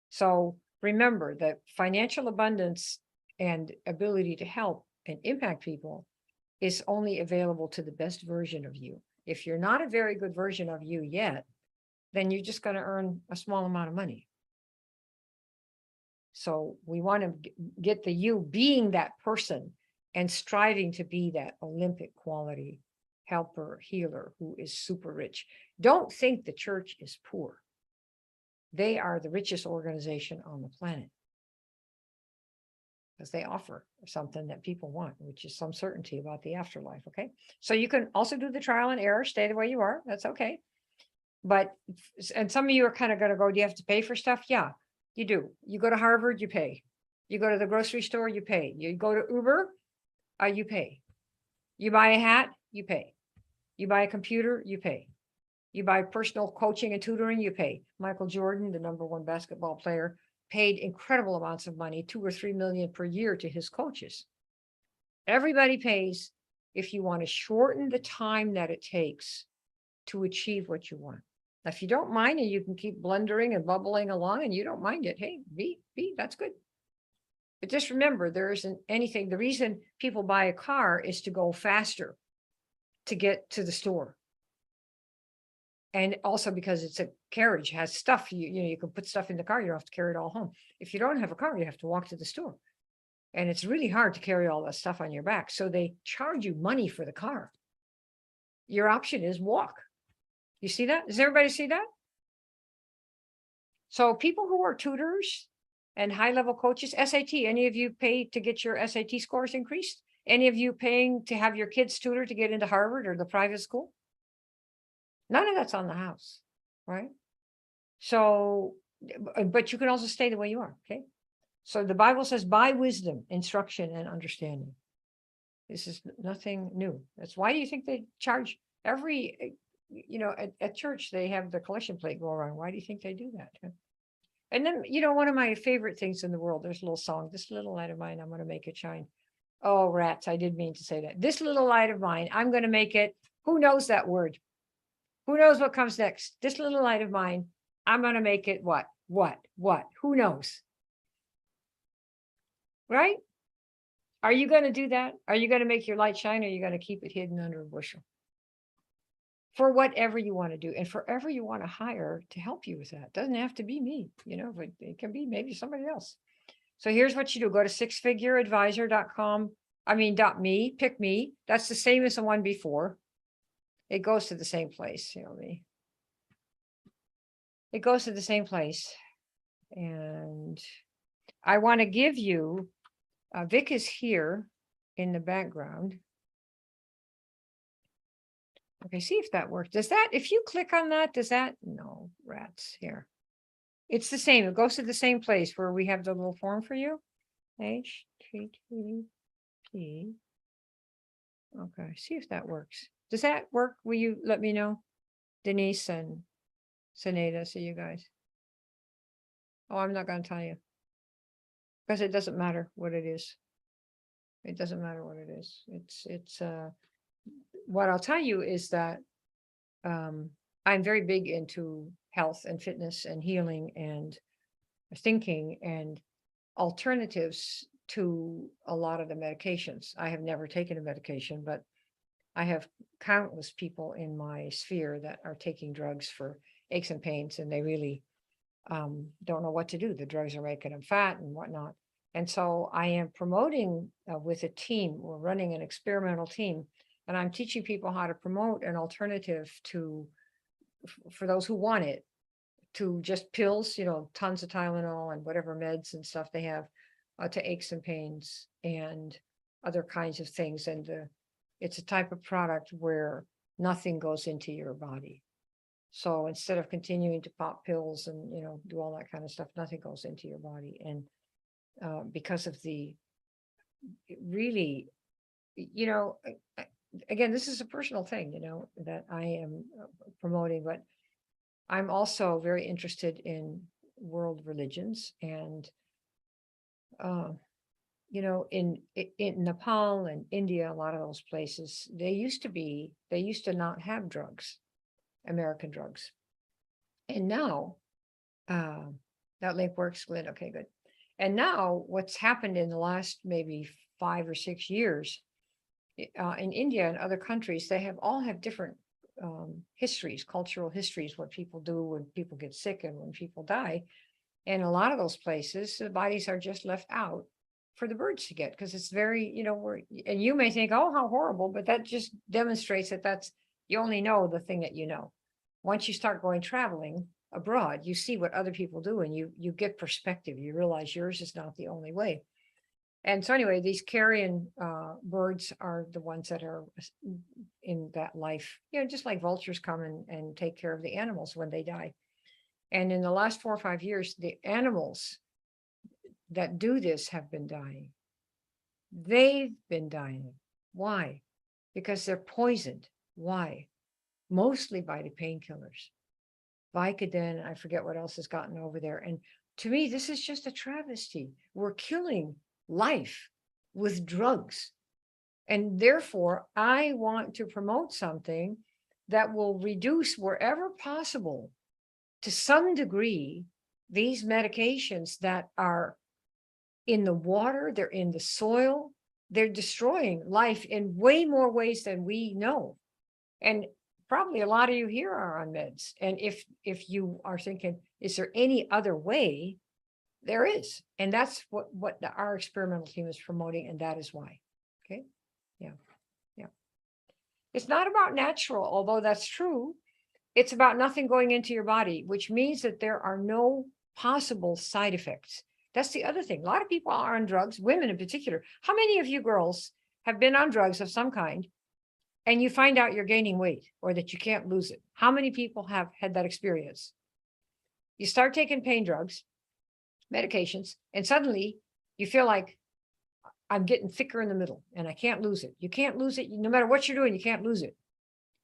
So remember that financial abundance and ability to help and impact people is only available to the best version of you. If you're not a very good version of you yet, then you're just going to earn a small amount of money. So we want to get the you being that person and striving to be that Olympic quality helper, healer who is super rich. Don't think the church is poor. They are the richest organization on the planet because they offer something that people want, which is some certainty about the afterlife. Okay. So you can also do the trial and error, stay the way you are. That's okay. But, and some of you are kind of going to go, do you have to pay for stuff? Yeah, you do. You go to Harvard, you pay. You go to the grocery store, you pay. You go to Uber, you pay. You buy a hat, you pay. You buy a computer, you pay. You buy personal coaching and tutoring, you pay. Michael Jordan, the #1 basketball player, paid incredible amounts of money, 2 or 3 million per year to his coaches. Everybody pays if you want to shorten the time that it takes to achieve what you want. Now, if you don't mind and you can keep blundering and bubbling along and you don't mind it, hey, that's good. But just remember, there isn't anything. The reason people buy a car is to go faster to get to the store. And also because it's a carriage, has stuff, you can put stuff in the car, you don't have to carry it all home. If you don't have a car, you have to walk to the store. And it's really hard to carry all that stuff on your back. So they charge you money for the car. Your option is walk. You see that? Does everybody see that? So people who are tutors and high-level coaches, SAT, any of you pay to get your SAT scores increased? Any of you paying to have your kids tutor to get into Harvard or the private school? None of that's on the house, right? So, but you can also stay the way you are, okay? So the Bible says, by wisdom, instruction, and understanding. This is nothing new. That's why do you think they charge every, at church, they have the collection plate go around. Why do you think they do that? And then, one of my favorite things in the world, there's a little song, this little light of mine, I'm going to make it shine. Oh, rats, I did mean to say that. This little light of mine, I'm going to make it, who knows that word? Who knows what comes next? This little light of mine, I'm going to make it what? Who knows? Right? Are you going to do that? Are you going to make your light shine, or are you going to keep it hidden under a bushel? For whatever you want to do, and forever you want to hire to help you with that. It doesn't have to be me, but it can be maybe somebody else. So here's what you do. Go to sixfigureadvisor.com. .me, pick me. That's the same as the one before. It goes to the same place, It goes to the same place. And I want to give you, Vic is here in the background. Okay, see if that works. Does that, if you click on that, does that, no, rats here. It's the same. It goes to the same place where we have the little form for you. HTTP. Okay, see if that works. Does that work? Will you let me know? Denise and Seneda, see you guys. Oh, I'm not going to tell you. Because it doesn't matter what it is. It doesn't matter what it is. It's what I'll tell you is that I'm very big into health and fitness and healing and thinking and alternatives to a lot of the medications. I have never taken a medication, but I have countless people in my sphere that are taking drugs for aches and pains, and they really don't know what to do. The drugs are making them fat and whatnot. And so I am promoting with a team. We're running an experimental team, and I'm teaching people how to promote an alternative to, for those who want it, to just pills, tons of Tylenol and whatever meds and stuff they have to aches and pains and other kinds of things. And it's a type of product where nothing goes into your body. So instead of continuing to pop pills and, do all that kind of stuff, nothing goes into your body. And because of the really, again, this is a personal thing, that I am promoting, but I'm also very interested in world religions. And, in Nepal and India, a lot of those places, they used to not have drugs, American drugs. And now, that link works, Glenn. Okay, good. And now what's happened in the last maybe 5 or 6 years, in India and other countries, they all have different histories, cultural histories, what people do when people get sick and when people die. And a lot of those places, the bodies are just left out for the birds to get, because it's very, and you may think, oh, how horrible, but that just demonstrates that you only know the thing that you know. Once you start going traveling abroad, you see what other people do, and you get perspective. You realize yours is not the only way. And so anyway, these carrion birds are the ones that are in that life, just like vultures come and take care of the animals when they die. And in the last 4 or 5 years, the animals that do this have been dying. They've been dying. Why? Because they're poisoned. Why? mostly by the painkillers. Vicodin, I forget what else has gotten over there. And to me, this is just a travesty. We're killing life with drugs. And therefore, I want to promote something that will reduce wherever possible, to some degree, these medications that are in the water, they're in the soil, they're destroying life in way more ways than we know. And probably a lot of you here are on meds. And if you are thinking, is there any other way? There is. And that's what our experimental team is promoting. And that is why. Okay. Yeah. Yeah. It's not about natural, although that's true. It's about nothing going into your body, which means that there are no possible side effects. That's the other thing. A lot of people are on drugs, women in particular. How many of you girls have been on drugs of some kind and you find out you're gaining weight or that you can't lose it? How many people have had that experience? You start taking pain drugs, medications, and suddenly you feel like, I'm getting thicker in the middle and I can't lose it. You can't lose it. No matter what you're doing, you can't lose it.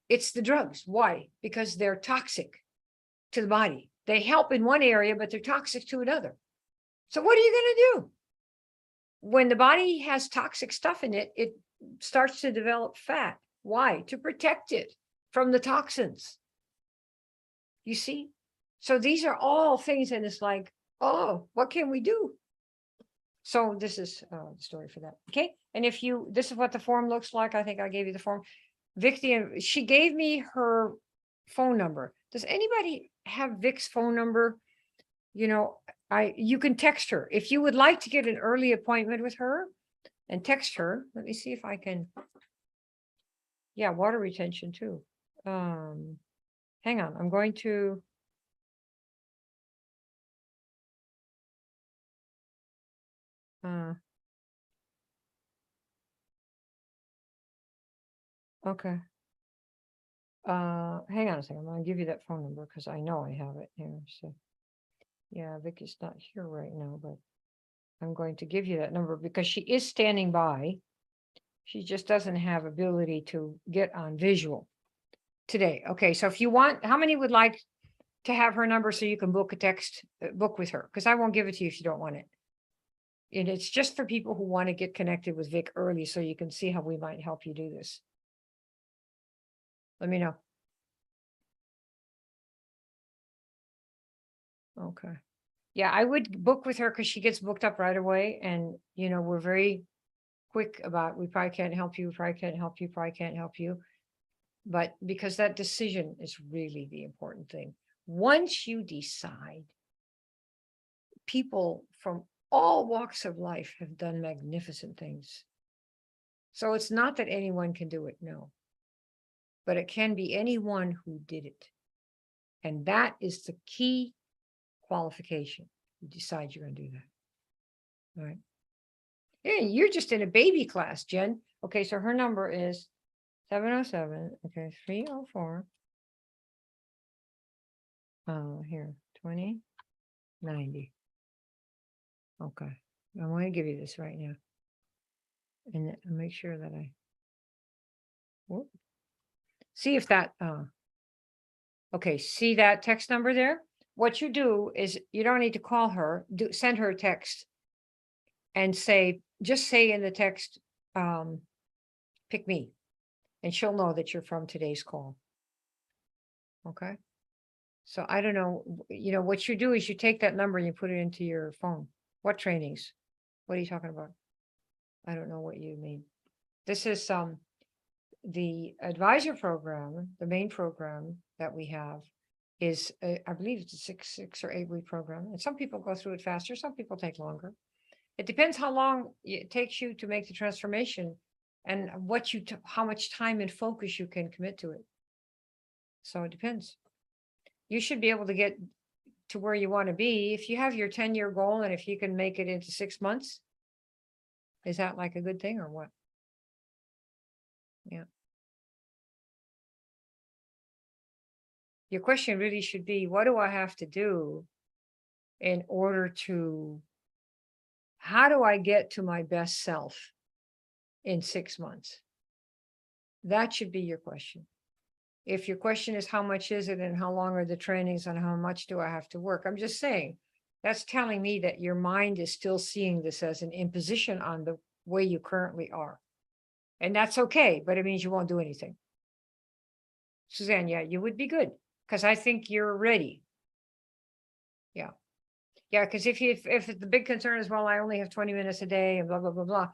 It's the drugs. Why? Because they're toxic to the body. They help in one area, but they're toxic to another. So what are you going to do? When the body has toxic stuff in it, it starts to develop fat. Why? To protect it from the toxins. You see? So these are all things, and it's like, oh, what can we do? So this is the story for that. Okay. And if you, this is what the form looks like. I think I gave you the form. Vicki, she gave me her phone number. Does anybody have Vic's phone number? You know, you can text her. If you would like to get an early appointment with her and text her, let me see if I can. Yeah, water retention too. Hang on, I'm going to. Okay. Hang on a second. I'm going to give you that phone number because I know I have it here. So yeah, Vicky's not here right now, but I'm going to give you that number because she is standing by. She just doesn't have ability to get on visual today. Okay. So if you want, how many would like to have her number so you can book a text book with her? Because I won't give it to you if you don't want it. And it's just for people who want to get connected with Vic early so you can see how we might help you do this. Let me know. Okay. Yeah, I would book with her because she gets booked up right away. And, you know, we're very quick about, we probably can't help you, probably can't help you, probably can't help you. But because that decision is really the important thing. Once you decide, people from all walks of life have done magnificent things. So it's not that anyone can do it, no. But it can be anyone who did it. And that is the key qualification. You decide you're going to do that. All right. Yeah, you're just in a baby class, Jen. Okay, so her number is 707. Okay, 304. Here, 2090. Okay, I'm going to give you this right now. And make sure that I whoop. See if that okay, see that text number there? What you do is you don't need to call her, send her a text and say, just say in the text, pick me, and she'll know that you're from today's call. Okay. So I don't know, you know, what you do is you take that number and you put it into your phone. What trainings? What are you talking about? I don't know what you mean. This is the advisor program, the main program that we have is, I believe it's a six or 8 week program. And some people go through it faster. Some people take longer. It depends how long it takes you to make the transformation and what how much time and focus you can commit to it. So it depends. You should be able to get to where you want to be. If you have your 10-year goal and if you can make it into 6 months, is that like a good thing or what? Yeah. Your question really should be, what do I have to do in order to, how do I get to my best self in 6 months? That should be your question. If your question is how much is it and how long are the trainings and how much do I have to work? I'm just saying, that's telling me that your mind is still seeing this as an imposition on the way you currently are. And that's okay, but it means you won't do anything. Suzanne, yeah, you would be good because I think you're ready. Yeah. Yeah, because if the big concern is, well, I only have 20 minutes a day and blah, blah, blah, blah,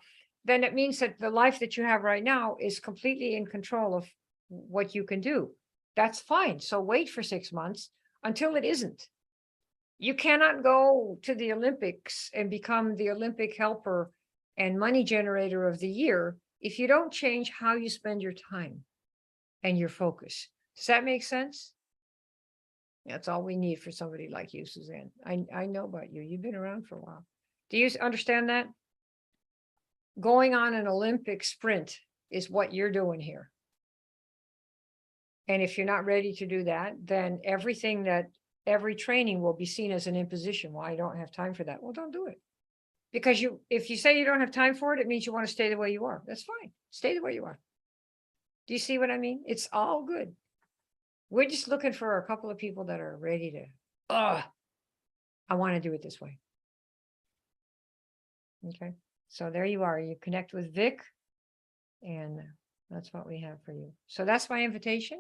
then it means that the life that you have right now is completely in control of what you can do. That's fine. So wait for 6 months until it isn't. You cannot go to the Olympics and become the Olympic helper and money generator of the year if you don't change how you spend your time and your focus. Does that make sense? That's all we need for somebody like you, Suzanne. I know about you. You've been around for a while. Do you understand that? Going on an Olympic sprint is what you're doing here. And if you're not ready to do that, then every training will be seen as an imposition. Well, I don't have time for that. Well, don't do it. Because if you say you don't have time for it, it means you want to stay the way you are. That's fine. Stay the way you are. Do you see what I mean? It's all good. We're just looking for a couple of people that are ready to, I want to do it this way. Okay. So there you are. You connect with Vic, and that's what we have for you. So that's my invitation.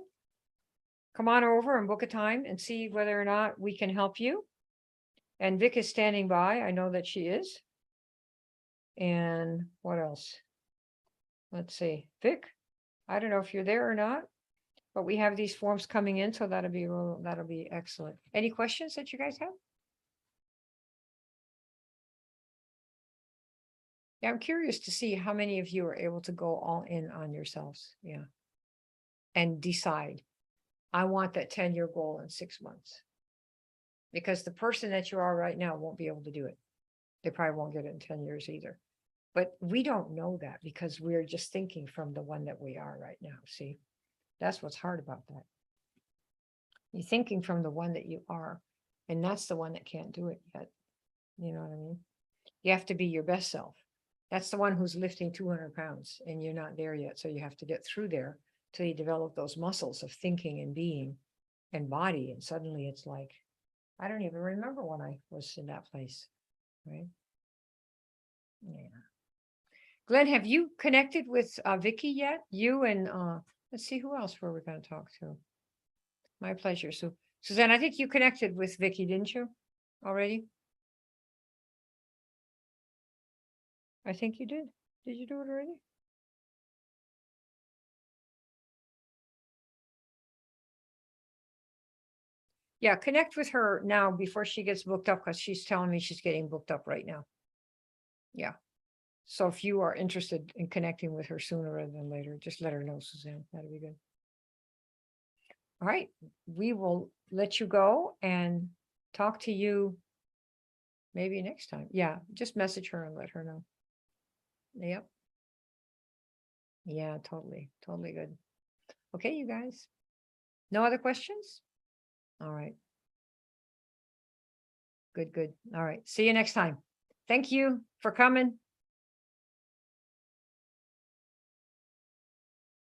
Come on over and book a time and see whether or not we can help you. And Vic is standing by. I know that she is. And what else? Let's see. Vic, I don't know if you're there or not, but we have these forms coming in, so that'll be excellent. Any questions that you guys have? Yeah, I'm curious to see how many of you are able to go all in on yourselves. Yeah. And decide, I want that 10-year goal in 6 months. Because the person that you are right now won't be able to do it. They probably won't get it in 10 years either. But we don't know that because we're just thinking from the one that we are right now. See, that's what's hard about that. You're thinking from the one that you are, and that's the one that can't do it yet. You know what I mean? You have to be your best self. That's the one who's lifting 200 pounds and you're not there yet. So you have to get through there till you develop those muscles of thinking and being and body. And suddenly it's like, I don't even remember when I was in that place, right? Yeah. Glenn, have you connected with Vicky yet? You and let's see, who else were we going to talk to? My pleasure. So Suzanne, I think you connected with Vicky, didn't you? Already? I think you did. Did you do it already? Yeah, connect with her now before she gets booked up because she's telling me she's getting booked up right now. Yeah. So if you are interested in connecting with her sooner rather than later, just let her know, Suzanne. That'd be good. All right. We will let you go and talk to you maybe next time. Yeah, just message her and let her know. Yep. Yeah, totally. Totally good. Okay, you guys. No other questions? All right. Good, good. All right. See you next time. Thank you for coming.